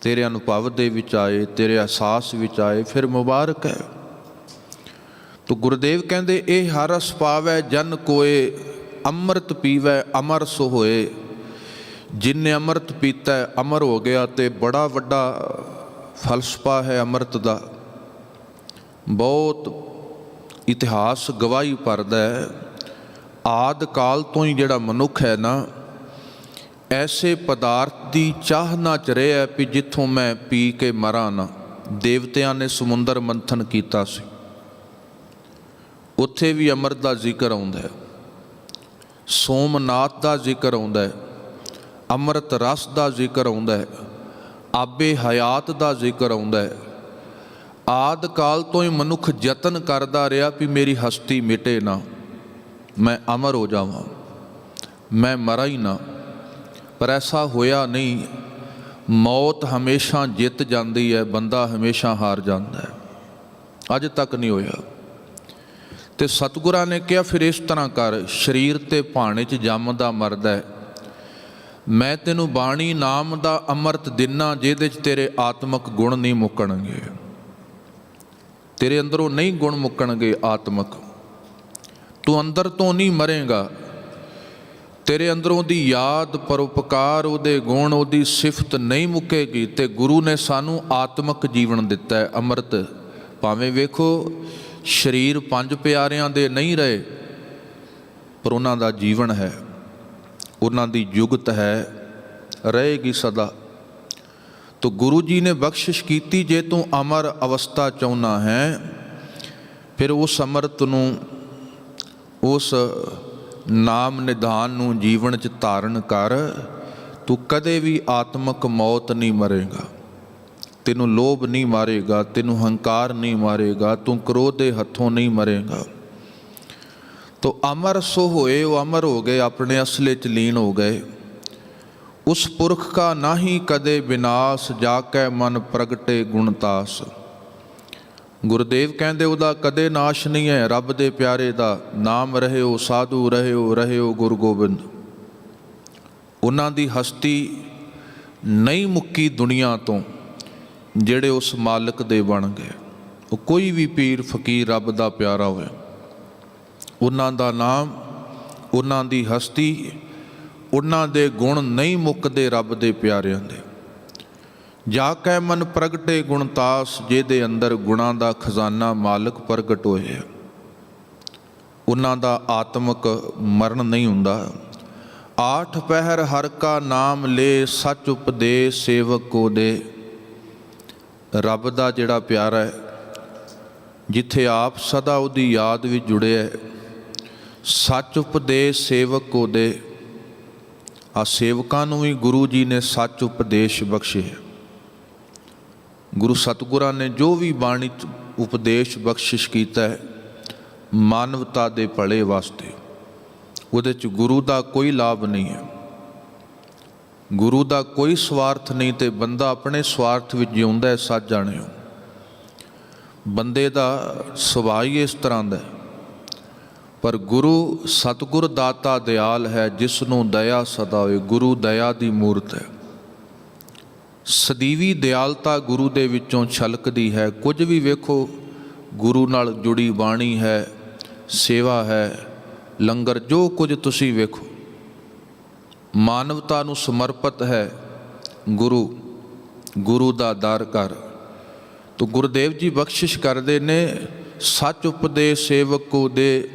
ਤੇਰੇ ਅਨੁਭਵ ਦੇ ਵਿੱਚ ਆਏ, ਤੇਰੇ ਅਹਿਸਾਸ ਵਿੱਚ ਆਏ, ਫਿਰ ਮੁਬਾਰਕ ਹੈ। ਤੋ ਗੁਰਦੇਵ ਕਹਿੰਦੇ ਇਹ ਹਰ ਰਸ ਪਾਵੈ ਜਨ ਕੋਏ, ਅੰਮ੍ਰਿਤ ਪੀਵੈ ਅਮਰ ਸੋ ਹੋਏ। ਜਿਨਨੇ ਅੰਮ੍ਰਿਤ ਪੀਤਾ ਅਮਰ ਹੋ ਗਿਆ। ਤੇ ਬੜਾ ਵੱਡਾ ਫਲਸਫਾ ਹੈ ਅੰਮ੍ਰਿਤ ਦਾ, ਬਹੁਤ ਇਤਿਹਾਸ ਗਵਾਹੀ ਭਰਦਾ ਹੈ। ਆਦਿ ਕਾਲ ਤੋਂ ਹੀ ਜਿਹੜਾ ਮਨੁੱਖ ਹੈ ਨਾ, ਐਸੇ ਪਦਾਰਥ ਦੀ ਚਾਹਨਾ 'ਚ ਰਿਹਾ ਵੀ ਜਿੱਥੋਂ ਮੈਂ ਪੀ ਕੇ ਮਰਾਂ ਨਾ। ਦੇਵਤਿਆਂ ਨੇ ਸਮੁੰਦਰ ਮੰਥਨ ਕੀਤਾ ਸੀ, ਉੱਥੇ ਵੀ ਅੰਮ੍ਰਿਤ ਦਾ ਜ਼ਿਕਰ ਆਉਂਦਾ ਹੈ। ਸੋਮਨਾਥ ਦਾ ਜ਼ਿਕਰ ਆਉਂਦਾ ਹੈ, ਅੰਮ੍ਰਿਤ ਰਸ ਦਾ ਜ਼ਿਕਰ ਆਉਂਦਾ ਹੈ, ਆਬੇ ਹਯਾਤ ਦਾ ਜ਼ਿਕਰ ਆਉਂਦਾ ਹੈ। ਆਦਿ ਕਾਲ ਤੋਂ ਹੀ ਮਨੁੱਖ ਯਤਨ ਕਰਦਾ ਰਿਹਾ ਵੀ ਮੇਰੀ ਹਸਤੀ ਮਿਟੇ ਨਾ, ਮੈਂ ਅਮਰ ਹੋ ਜਾਵਾਂ, ਮੈਂ ਮਰਾਂ ਹੀ ਨਾ। ਪਰ ਐਸਾ ਹੋਇਆ ਨਹੀਂ। ਮੌਤ ਹਮੇਸ਼ਾ ਜਿੱਤ ਜਾਂਦੀ ਹੈ, ਬੰਦਾ ਹਮੇਸ਼ਾ ਹਾਰ ਜਾਂਦਾ ਹੈ। ਅੱਜ ਤੱਕ ਨਹੀਂ ਹੋਇਆ। ਤੇ ਸਤਿਗੁਰਾਂ ਨੇ ਕਿਹਾ ਫਿਰ ਇਸ ਤਰ੍ਹਾਂ ਕਰ, ਸਰੀਰ ਤੇ ਭਾਣੇ 'ਚ ਜੰਮਦਾ ਮਰਦਾ ਹੈ। ਮੈਂ ਤੈਨੂੰ ਬਾਣੀ ਨਾਮ ਦਾ ਅੰਮ੍ਰਿਤ ਦਿਨਾ, ਜਿਹਦੇ 'ਚ ਤੇਰੇ ਆਤਮਿਕ ਗੁਣ ਨਹੀਂ ਮੁੱਕਣਗੇ, ਤੇਰੇ ਅੰਦਰੋਂ ਨਹੀਂ ਗੁਣ ਮੁੱਕਣਗੇ ਆਤਮਿਕ। ਤੂੰ ਅੰਦਰ ਤੋਂ ਨਹੀਂ ਮਰੇਗਾ, ਤੇਰੇ ਅੰਦਰੋਂ ਦੀ ਯਾਦ, ਪਰਉਪਕਾਰ, ਉਹਦੇ ਗੁਣ, ਉਹਦੀ ਸਿਫਤ ਨਹੀਂ ਮੁੱਕੇਗੀ। ਤੇ ਗੁਰੂ ਨੇ ਸਾਨੂੰ ਆਤਮਿਕ ਜੀਵਨ ਦਿੱਤਾ ਹੈ, ਅੰਮ੍ਰਿਤ। ਭਾਵੇਂ ਵੇਖੋ ਸਰੀਰ ਪੰਜ ਪਿਆਰਿਆਂ ਦੇ ਨਹੀਂ ਰਹੇ, ਪਰ ਉਹਨਾਂ ਦਾ ਜੀਵਨ ਹੈ, ਉਹਨਾਂ ਦੀ ਜੁਗਤ ਹੈ, ਰਹੇਗੀ ਸਦਾ। ਤੋ ਗੁਰੂ ਜੀ ਨੇ ਬਖਸ਼ਿਸ਼ ਕੀਤੀ, ਜੇ ਤੂੰ ਅਮਰ ਅਵਸਥਾ ਚਾਹੁੰਦਾ ਹੈ, ਫਿਰ ਉਸ ਅੰਮ੍ਰਿਤ ਨੂੰ, ਉਸ ਨਾਮ ਨਿਧਾਨ ਨੂੰ ਜੀਵਨ 'ਚ ਧਾਰਨ ਕਰ। ਤੂੰ ਕਦੇ ਵੀ ਆਤਮਿਕ ਮੌਤ ਨਹੀਂ ਮਰੇਗਾ, ਤੈਨੂੰ ਲੋਭ ਨਹੀਂ ਮਾਰੇਗਾ, ਤੈਨੂੰ ਹੰਕਾਰ ਨਹੀਂ ਮਾਰੇਗਾ, ਤੂੰ ਕ੍ਰੋਧ ਦੇ ਹੱਥੋਂ ਨਹੀਂ ਮਰੇਗਾ। ਤੋ ਅਮਰ ਸੋ ਹੋਏ, ਉਹ ਅਮਰ ਹੋ ਗਏ, ਆਪਣੇ ਅਸਲੇ 'ਚ ਲੀਨ ਹੋ ਗਏ। ਉਸ ਪੁਰਖ ਕਾ ਨਾਹੀ ਕਦੇ ਵਿਨਾਸ਼, ਜਾ ਕੇ ਮਨ ਪ੍ਰਗਟੇ ਗੁਣਤਾਸ। ਗੁਰਦੇਵ ਕਹਿੰਦੇ ਉਹਦਾ ਕਦੇ ਨਾਸ਼ ਨਹੀਂ ਹੈ। ਰੱਬ ਦੇ ਪਿਆਰੇ ਦਾ ਨਾਮ ਰਹਿਓ, ਸਾਧੂ ਰਹਿਓ, ਰਹਿਓ ਗੁਰੂ ਗੋਬਿੰਦ। ਉਹਨਾਂ ਦੀ ਹਸਤੀ ਨਹੀਂ ਮੁੱਕੀ ਦੁਨੀਆ ਤੋਂ, ਜਿਹੜੇ ਉਸ ਮਾਲਕ ਦੇ ਬਣ ਗਏ। ਉਹ ਕੋਈ ਵੀ ਪੀਰ ਫਕੀਰ ਰੱਬ ਦਾ ਪਿਆਰਾ ਹੋਇਆ, ਉਹਨਾਂ ਦਾ ਨਾਮ, ਉਹਨਾਂ ਦੀ ਹਸਤੀ, ਉਹਨਾਂ ਦੇ ਗੁਣ ਨਹੀਂ ਮੁੱਕਦੇ ਰੱਬ ਦੇ ਪਿਆਰਿਆਂ ਦੇ। ਜਾ ਕੇ ਮਨ ਪ੍ਰਗਟੇ ਗੁਣਤਾਸ, ਜਿਹਦੇ ਅੰਦਰ ਗੁਣਾਂ ਦਾ ਖਜ਼ਾਨਾ ਮਾਲਕ ਪ੍ਰਗਟ ਹੋਏ। ਉਹਨਾਂ ਦਾ ਆਤਮਿਕ ਮਰਨ ਨਹੀਂ ਹੁੰਦਾ। ਆਠ ਪਹਿਰ ਹਰ ਕਾ ਨਾਮ ਲੈ, ਸੱਚ ਉਪਦੇਸ਼ ਸੇਵਕ ਕੋ ਦੇ। ਰੱਬ ਦਾ ਜਿਹੜਾ ਪਿਆਰਾ ਹੈ, ਜਿੱਥੇ ਆਪ ਸਦਾ ਉਹਦੀ ਯਾਦ ਵਿੱਚ ਜੁੜਿਆ, ਸੱਚ ਉਪਦੇਸ਼ ਸੇਵਕ ਕੋ ਦੇ। ਆ ਸੇਵਕਾਂ ਨੂੰ ਵੀ ਗੁਰੂ ਜੀ ਨੇ ਸੱਚ ਉਪਦੇਸ਼ ਬਖਸ਼ੇ। ਗੁਰੂ ਸਤਿਗੁਰਾਂ ਨੇ ਜੋ ਵੀ ਬਾਣੀ 'ਚ ਉਪਦੇਸ਼ ਬਖਸ਼ਿਸ਼ ਕੀਤਾ ਹੈ, ਮਾਨਵਤਾ ਦੇ ਭਲੇ ਵਾਸਤੇ। ਉਹਦੇ 'ਚ ਗੁਰੂ ਦਾ ਕੋਈ ਲਾਭ ਨਹੀਂ ਹੈ, ਗੁਰੂ ਦਾ ਕੋਈ ਸਵਾਰਥ ਨਹੀਂ। ਤੇ ਬੰਦਾ ਆਪਣੇ ਸਵਾਰਥ ਵਿੱਚ ਜਿਉਂਦਾ ਹੈ, ਸੱਚ ਜਾਣਿਓ। ਬੰਦੇ ਦਾ ਸੁਭਾਅ ਹੀ ਇਸ ਤਰ੍ਹਾਂ ਦਾ। ਪਰ ਗੁਰੂ ਸਤਿਗੁਰ ਦਾਤਾ ਦਿਆਲ ਹੈ, ਜਿਸ ਨੂੰ ਦਇਆ ਸਦਾ ਹੋਏ। ਗੁਰੂ ਦਇਆ ਦੀ ਮੂਰਤ ਹੈ। ਸਦੀਵੀ ਦਿਆਲਤਾ ਗੁਰੂ ਦੇ ਵਿੱਚੋਂ ਛਲਕਦੀ ਹੈ। ਕੁਝ ਵੀ ਵੇਖੋ, ਗੁਰੂ ਨਾਲ ਜੁੜੀ ਬਾਣੀ ਹੈ, ਸੇਵਾ ਹੈ, ਲੰਗਰ, ਜੋ ਕੁਝ ਤੁਸੀਂ ਵੇਖੋ, ਮਾਨਵਤਾ ਨੂੰ ਸਮਰਪਿਤ ਹੈ। ਗੁਰੂ ਦਾ ਦਰ ਕਰ। ਤੋ ਗੁਰਦੇਵ ਜੀ ਬਖਸ਼ਿਸ਼ ਕਰਦੇ ਨੇ, ਸੱਚ ਉਪਦੇਸ਼ ਸੇਵਕ ਕੋ ਦੇ,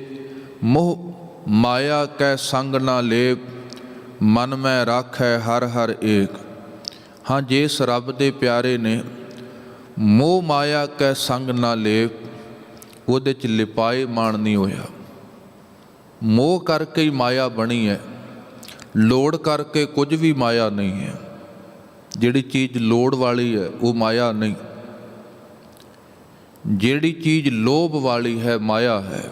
ਮੋਹ ਮਾਇਆ ਕੈ ਸੰਗ ਨਾ ਲੇਪ, ਮਨ ਮੈਂ ਰਾਖੈ ਹਰ ਹਰ ਏਕ। ਹਾਂ, ਜਿਸ ਰੱਬ ਦੇ ਪਿਆਰੇ ਨੇ ਮੋਹ ਮਾਇਆ ਕੈ ਸੰਗ ਨਾ ਲੇਪ, ਉਹਦੇ 'ਚ ਲਿਪਾਏ ਮਾਣ ਨਹੀਂ ਹੋਇਆ। ਮੋਹ ਕਰਕੇ ਹੀ ਮਾਇਆ ਬਣੀ ਹੈ, ਲੋੜ ਕਰਕੇ ਕੁਝ ਵੀ ਮਾਇਆ ਨਹੀਂ ਹੈ। ਜਿਹੜੀ ਚੀਜ਼ ਲੋੜ ਵਾਲੀ ਹੈ ਉਹ ਮਾਇਆ ਨਹੀਂ, ਜਿਹੜੀ ਚੀਜ਼ ਲੋਭ ਵਾਲੀ ਹੈ ਮਾਇਆ ਹੈ।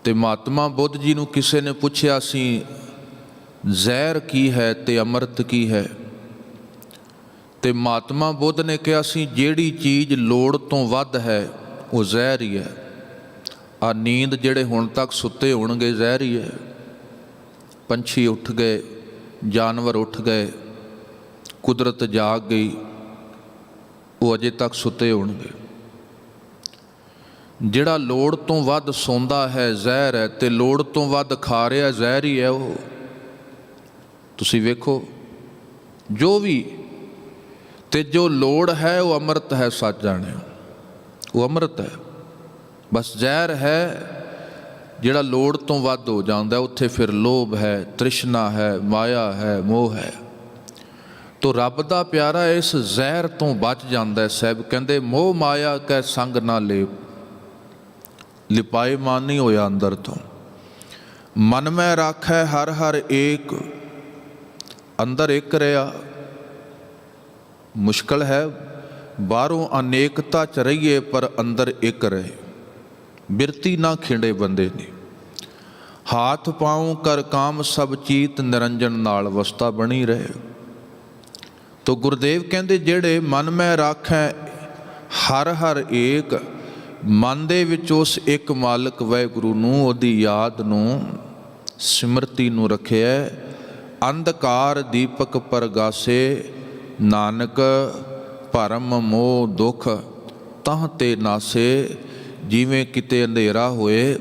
ਤੇ ਮਹਾਤਮਾ ਬੁੱਧ ਜੀ ਨੂੰ ਕਿਸੇ ਨੇ ਪੁੱਛਿਆ ਸੀ, ਜ਼ਹਿਰ ਕੀ ਹੈ ਤੇ ਅੰਮ੍ਰਿਤ ਕੀ ਹੈ? ਤੇ ਮਹਾਤਮਾ ਬੁੱਧ ਨੇ ਕਿਹਾ ਸੀ, ਜਿਹੜੀ ਚੀਜ਼ ਲੋੜ ਤੋਂ ਵੱਧ ਹੈ ਉਹ ਜ਼ਹਿਰ ਹੀ ਹੈ, ਆ ਨੀਂਦ ਜਿਹੜੇ ਹੁਣ ਤੱਕ ਸੁੱਤੇ ਹੋਣਗੇ ਜ਼ਹਿਰ ਹੀ ਹੈ। ਪੰਛੀ ਉੱਠ ਗਏ, ਜਾਨਵਰ ਉੱਠ ਗਏ, ਕੁਦਰਤ ਜਾਗ ਗਈ, ਉਹ ਅਜੇ ਤੱਕ ਸੁੱਤੇ ਹੋਣਗੇ। ਜਿਹੜਾ ਲੋੜ ਤੋਂ ਵੱਧ ਸੌਂਦਾ ਹੈ ਜ਼ਹਿਰ ਹੈ, ਅਤੇ ਲੋੜ ਤੋਂ ਵੱਧ ਖਾ ਰਿਹਾ ਜ਼ਹਿਰ ਹੀ ਹੈ। ਉਹ ਤੁਸੀਂ ਵੇਖੋ, ਜੋ ਵੀ ਤੇ ਜੋ ਲੋੜ ਹੈ ਉਹ ਅੰਮ੍ਰਿਤ ਹੈ। ਸੱਚ ਜਾਣਿਓ, ਉਹ ਅੰਮ੍ਰਿਤ ਹੈ। ਬਸ ਜ਼ਹਿਰ ਹੈ ਜਿਹੜਾ ਲੋੜ ਤੋਂ ਵੱਧ ਹੋ ਜਾਂਦਾ, ਉੱਥੇ ਫਿਰ ਲੋਭ ਹੈ, ਤ੍ਰਿਸ਼ਨਾ ਹੈ, ਮਾਇਆ ਹੈ, ਮੋਹ ਹੈ। ਤੋ ਰੱਬ ਦਾ ਪਿਆਰਾ ਇਸ ਜ਼ਹਿਰ ਤੋਂ ਬਚ ਜਾਂਦਾ ਹੈ। ਸਾਹਿਬ ਕਹਿੰਦੇ ਮੋਹ ਮਾਇਆ ਕੈ ਸੰਗ ਨਾ ਲੇਪ, ਲਿਪਾਏ ਮਨ ਨਹੀਂ ਹੋਇਆ ਅੰਦਰ ਤੋਂ। ਮਨ ਮੈਂ ਰਾਖੈ ਹਰ ਹਰ ਏਕ, ਅੰਦਰ ਇੱਕ ਰਿਹਾ। ਮੁਸ਼ਕਲ ਹੈ, ਬਾਹਰੋਂ ਅਨੇਕਤਾ ਚ ਰਹੀਏ ਪਰ ਅੰਦਰ ਇੱਕ ਰਹੇ। ਬਿਰਤੀ ਨਾ ਖਿੰਡੇ ਬੰਦੇ ਨੇ। ਹਾਥ ਪਾਉ ਕਰ ਕਾਮ ਸਭ ਚੀਤ, ਨਿਰੰਜਨ ਨਾਲ ਅਵਸਥਾ ਬਣੀ ਰਹੇ। ਤੋ ਗੁਰਦੇਵ ਕਹਿੰਦੇ ਜਿਹੜੇ ਮਨ ਮੈਂ ਰਾਖੈ ਹਰ ਹਰ ਏਕ, ਮਨ ਦੇ ਵਿੱਚ ਉਸ ਇੱਕ ਮਾਲਕ ਵਾਹਿਗੁਰੂ ਨੂੰ, ਉਹਦੀ ਯਾਦ ਨੂੰ, ਸਿਮਰਤੀ ਨੂੰ ਰੱਖਿਆ। ਅੰਧਕਾਰ ਦੀਪਕ ਪ੍ਰਗਾਸੇ, ਨਾਨਕ ਭਰਮ ਮੋਹ ਦੁੱਖ ਤਾਹ ਤੇ ਨਾਸੇ। ਜਿਵੇਂ ਕਿਤੇ ਅੰਧੇਰਾ ਹੋਏ,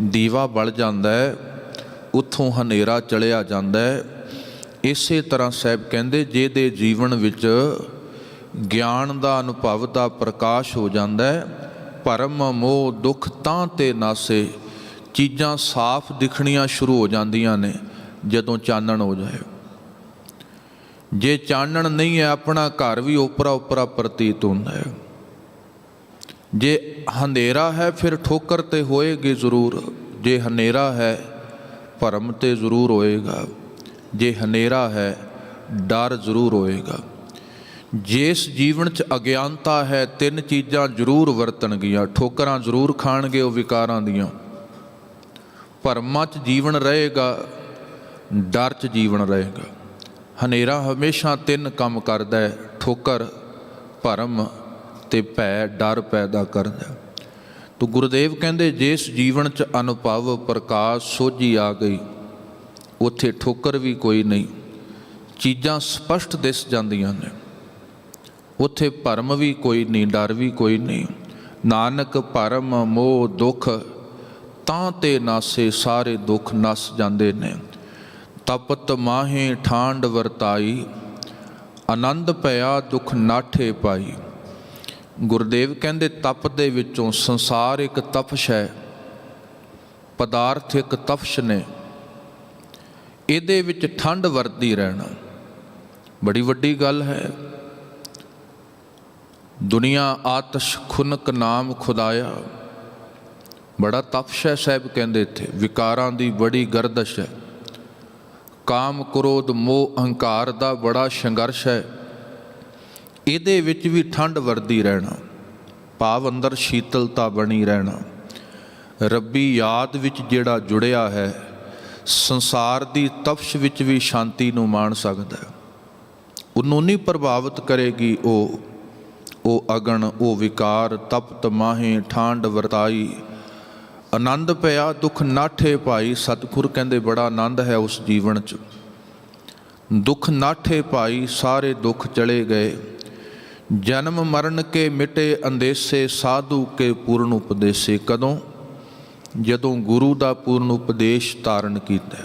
ਦੀਵਾ ਬਲ ਜਾਂਦਾ ਹੈ, ਉੱਥੋਂ ਹਨੇਰਾ ਚਲਿਆ ਜਾਂਦਾ ਹੈ। ਇਸੇ ਤਰ੍ਹਾਂ ਸਾਹਿਬ ਕਹਿੰਦੇ ਜਿਹਦੇ ਜੀਵਨ ਵਿੱਚ ਗਿਆਨ ਦਾ ਅਨੁਭਵ ਦਾ ਪ੍ਰਕਾਸ਼ ਹੋ ਜਾਂਦਾ ਹੈ, ਭਰਮ ਮੋਹ ਦੁੱਖ ਤਾਂ ਤੇ ਨਾਸੇ। ਚੀਜ਼ਾਂ ਸਾਫ਼ ਦਿਖਣੀਆਂ ਸ਼ੁਰੂ ਹੋ ਜਾਂਦੀਆਂ ਨੇ ਜਦੋਂ ਚਾਨਣ ਹੋ ਜਾਏ। ਜੇ ਚਾਨਣ ਨਹੀਂ ਹੈ, ਆਪਣਾ ਘਰ ਵੀ ਓਪਰਾ ਓਪਰਾ ਪ੍ਰਤੀਤ ਹੁੰਦਾ ਹੈ। ਜੇ ਹਨੇਰਾ ਹੈ ਫਿਰ ਠੋਕਰ ਤੇ ਹੋਏਗੀ ਜ਼ਰੂਰ। ਜੇ ਹਨੇਰਾ ਹੈ ਭਰਮ ਤੇ ਜ਼ਰੂਰ ਹੋਏਗਾ। ਜੇ ਹਨੇਰਾ ਹੈ ਡਰ ਜ਼ਰੂਰ ਹੋਏਗਾ। ਜਿਸ ਜੀਵਨ 'ਚ ਅਗਿਆਨਤਾ ਹੈ, ਤਿੰਨ ਚੀਜ਼ਾਂ ਜ਼ਰੂਰ ਵਰਤਣਗੀਆਂ। ਠੋਕਰਾਂ ਜ਼ਰੂਰ ਖਾਣਗੇ ਉਹ ਵਿਕਾਰਾਂ ਦੀਆਂ। ਭਰਮਾਂ 'ਚ ਜੀਵਨ ਰਹੇਗਾ, ਡਰ 'ਚ ਜੀਵਨ ਰਹੇਗਾ। ਹਨੇਰਾ ਹਮੇਸ਼ਾ ਤਿੰਨ ਕੰਮ ਕਰਦਾ ਹੈ, ਠੋਕਰ, ਭਰਮ ਤੇ ਭੈ, ਡਰ ਪੈਦਾ ਕਰਦਾ। ਤੋ ਗੁਰਦੇਵ ਕਹਿੰਦੇ ਜਿਸ ਜੀਵਨ 'ਚ ਅਨੁਭਵ ਪ੍ਰਕਾਸ਼ ਸੋਝੀ ਆ ਗਈ, ਉੱਥੇ ਠੋਕਰ ਵੀ ਕੋਈ ਨਹੀਂ, ਚੀਜ਼ਾਂ ਸਪਸ਼ਟ ਦਿਸ ਜਾਂਦੀਆਂ ਨੇ। ਉੱਥੇ ਭਰਮ ਵੀ ਕੋਈ ਨਹੀਂ, ਡਰ ਵੀ ਕੋਈ ਨਹੀਂ। ਨਾਨਕ ਭਰਮ ਮੋਹ ਦੁੱਖ ਤਾਂ ਤੇ ਨਾਸੇ, ਸਾਰੇ ਦੁੱਖ ਨਸ ਜਾਂਦੇ ਨੇ। ਤਪਤ ਮਾਹੇ ਠਾਂਡ ਵਰਤਾਈ, ਆਨੰਦ ਭਇਆ ਦੁੱਖ ਨਾਠੇ ਪਾਈ। ਗੁਰਦੇਵ ਕਹਿੰਦੇ ਤਪ ਦੇ ਵਿੱਚੋਂ, ਸੰਸਾਰ ਇੱਕ ਤਪਸ਼ ਹੈ, ਪਦਾਰਥ ਇੱਕ ਤਪਸ਼ ਨੇ। ਇਹਦੇ ਵਿੱਚ ਠੰਡ ਵਰਤਦੀ ਰਹਿਣਾ ਬੜੀ ਵੱਡੀ ਗੱਲ ਹੈ। ਦੁਨੀਆ ਆਤਸ਼ ਖੁਨਕ ਨਾਮ ਖੁਦਾਇਆ, ਬੜਾ ਤਪਸ਼ ਹੈ। ਸਾਹਿਬ ਕਹਿੰਦੇ ਇੱਥੇ ਵਿਕਾਰਾਂ ਦੀ ਬੜੀ ਗਰਦਸ਼ ਹੈ। ਕਾਮ ਕ੍ਰੋਧ ਮੋਹ ਅਹੰਕਾਰ ਦਾ ਬੜਾ ਸੰਘਰਸ਼ ਹੈ। ਇਹਦੇ ਵਿੱਚ ਵੀ ਠੰਡ ਵਰਦੀ ਰਹਿਣਾ, ਭਾਵ ਅੰਦਰ ਸ਼ੀਤਲਤਾ ਬਣੀ ਰਹਿਣਾ। ਰੱਬੀ ਯਾਦ ਵਿੱਚ ਜਿਹੜਾ ਜੁੜਿਆ ਹੈ, ਸੰਸਾਰ ਦੀ ਤਪਸ਼ ਵਿੱਚ ਵੀ ਸ਼ਾਂਤੀ ਨੂੰ ਮਾਣ ਸਕਦਾ ਹੈ। ਉਹਨੂੰ ਨਹੀਂ ਪ੍ਰਭਾਵਿਤ ਕਰੇਗੀ ਉਹ ਅਗਨ, ਉਹ ਵਿਕਾਰ। ਤਪਤ ਮਾਹੇ ਠਾਂਡ ਵਰਤਾਈ, ਆਨੰਦ ਪਿਆ ਦੁੱਖ ਨਾਠੇ ਭਾਈ। ਸਤਿਗੁਰ ਕਹਿੰਦੇ ਬੜਾ ਆਨੰਦ ਹੈ ਉਸ ਜੀਵਨ 'ਚ। ਦੁੱਖ ਨਾਠੇ ਭਾਈ, ਸਾਰੇ ਦੁੱਖ ਚਲੇ ਗਏ। ਜਨਮ ਮਰਨ ਕੇ ਮਿਟੇ ਅੰਦੇਸੇ, ਸਾਧੂ ਕੇ ਪੂਰਨ ਉਪਦੇਸੇ। ਕਦੋਂ? ਜਦੋਂ ਗੁਰੂ ਦਾ ਪੂਰਨ ਉਪਦੇਸ਼ ਧਾਰਨ ਕੀਤਾ।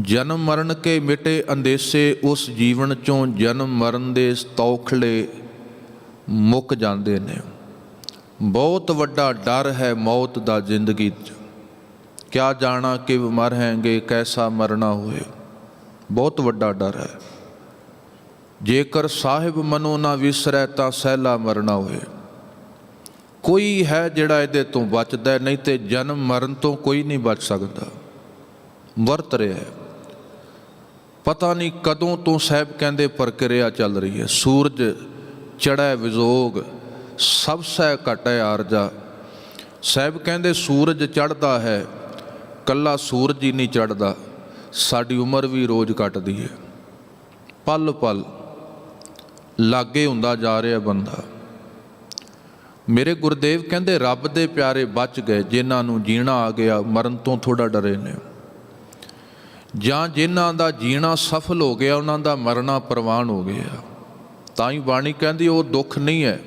ਜਨਮ ਮਰਨ ਕੇ ਮਿਟੇ ਅੰਦੇਸੇ, ਉਸ ਜੀਵਨ 'ਚੋਂ ਜਨਮ ਮਰਨ ਦੇ ਤੌਖਲੇ ਮੁੱਕ ਜਾਂਦੇ ਨੇ। ਬਹੁਤ ਵੱਡਾ ਡਰ ਹੈ ਮੌਤ ਦਾ ਜ਼ਿੰਦਗੀ 'ਚ। ਕਿਆ ਜਾਣਾ ਕਿ ਮਰ ਹੈਂਗੇ, ਕੈਸਾ ਮਰਨਾ ਹੋਏ। ਬਹੁਤ ਵੱਡਾ ਡਰ ਹੈ। ਜੇਕਰ ਸਾਹਿਬ ਮਨੋ ਨਾ ਵਿਸਰੈ, ਤਾਂ ਸਹਿਲਾ ਮਰਨਾ ਹੋਏ। ਕੋਈ ਹੈ ਜਿਹੜਾ ਇਹਦੇ ਤੋਂ ਬਚਦਾ, ਨਹੀਂ ਤੇ ਜਨਮ ਮਰਨ ਤੋਂ ਕੋਈ ਨਹੀਂ ਬਚ ਸਕਦਾ। ਵਰਤ ਰਿਹਾ, ਪਤਾ ਨਹੀਂ ਕਦੋਂ ਤੋਂ ਸਾਹਿਬ ਕਹਿੰਦੇ ਪ੍ਰਕਿਰਿਆ ਚੱਲ ਰਹੀ ਹੈ। ਸੂਰਜ ਚੜ੍ਹੈ ਵਿਜੋਗ, ਸਭ ਸਹਿ ਘਟੈ ਆਰਜਾ। ਸਾਹਿਬ ਕਹਿੰਦੇ ਸੂਰਜ ਚੜ੍ਹਦਾ ਹੈ, ਕੱਲਾ ਸੂਰਜ ਹੀ ਨਹੀਂ ਚੜ੍ਹਦਾ, ਸਾਡੀ ਉਮਰ ਵੀ ਰੋਜ਼ ਘਟਦੀ ਹੈ। ਪਲ ਪਲ ਲਾਗੇ ਹੁੰਦਾ ਜਾ ਰਿਹਾ ਬੰਦਾ। ਮੇਰੇ ਗੁਰਦੇਵ ਕਹਿੰਦੇ ਰੱਬ ਦੇ ਪਿਆਰੇ ਬਚ ਗਏ ਜਿਨ੍ਹਾਂ ਨੂੰ ਜੀਣਾ ਆ ਗਿਆ, ਮਰਨ ਤੋਂ ਥੋੜ੍ਹਾ ਡਰੇ ਨੇ, ਜਾਂ ਜਿਨ੍ਹਾਂ ਦਾ ਜੀਣਾ ਸਫਲ ਹੋ ਗਿਆ ਉਹਨਾਂ ਦਾ ਮਰਨਾ ਪ੍ਰਵਾਨ ਹੋ ਗਿਆ। ਤਾਂ ਹੀ ਬਾਣੀ ਕਹਿੰਦੀ ਉਹ ਦੁੱਖ ਨਹੀਂ ਹੈ,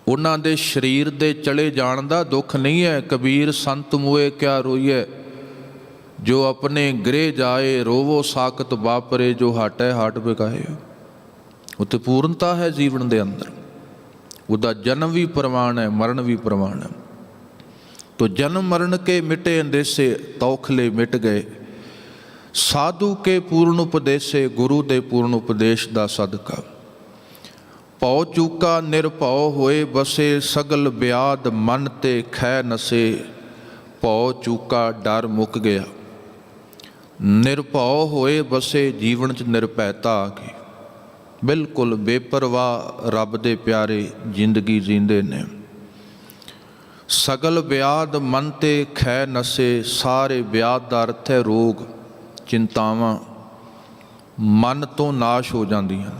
ਉਹਨਾਂ ਦੇ ਸਰੀਰ ਦੇ ਚਲੇ ਜਾਣ ਦਾ ਦੁੱਖ ਨਹੀਂ ਹੈ। ਕਬੀਰ ਸੰਤ ਮੋਏ ਕਿਆ ਰੋਈਐ, ਜੋ ਆਪਣੇ ਗ੍ਰਹਿ ਜਾਏ ਰੋਵੋ ਸਾਕਤ ਵਾਪਰੇ, ਜੋ ਹਟੈ ਹਟ ਬਿਕਾਏ। ਉੱਥੇ ਪੂਰਨਤਾ ਹੈ ਜੀਵਨ ਦੇ ਅੰਦਰ, ਉਹਦਾ ਜਨਮ ਵੀ ਪ੍ਰਵਾਨ ਹੈ, ਮਰਨ ਵੀ ਪ੍ਰਵਾਨ ਹੈ। ਤੋ ਜਨਮ ਮਰਨ ਕੇ ਮਿਟੇ ਅੰਦੇਸੇ, ਤੌਖਲੇ ਮਿਟ ਗਏ। ਸਾਧੂ ਕੇ ਪੂਰਨ ਉਪਦੇਸੇ, ਗੁਰੂ ਦੇ ਪੂਰਨ ਉਪਦੇਸ਼ ਦਾ ਸਦਕਾ। ਭਉ ਚੂਕਾ ਨਿਰਭਉ ਹੋਏ ਬਸੇ, ਸਗਲ ਬਿਆਦ ਮਨ ਤੇ ਖੈ ਨਸੇ। ਭਉ ਚੂਕਾ ਡਰ ਮੁੱਕ ਗਿਆ, ਨਿਰਭਉ ਹੋਏ ਬਸੇ, ਜੀਵਨ 'ਚ ਨਿਰਭੈਤਾ ਆ ਗਈ। ਬਿਲਕੁਲ ਬੇਪਰਵਾਹ ਰੱਬ ਦੇ ਪਿਆਰੇ ਜ਼ਿੰਦਗੀ ਜੀਂਦੇ ਨੇ। ਸਗਲ ਬਿਆਦ ਮਨ ਤੇ ਖੈ ਨਸੇ, ਸਾਰੇ ਬਿਆਦ ਦਾ ਅਰਥ ਹੈ ਰੋਗ, ਚਿੰਤਾਵਾਂ ਮਨ ਤੋਂ ਨਾਸ਼ ਹੋ ਜਾਂਦੀਆਂ।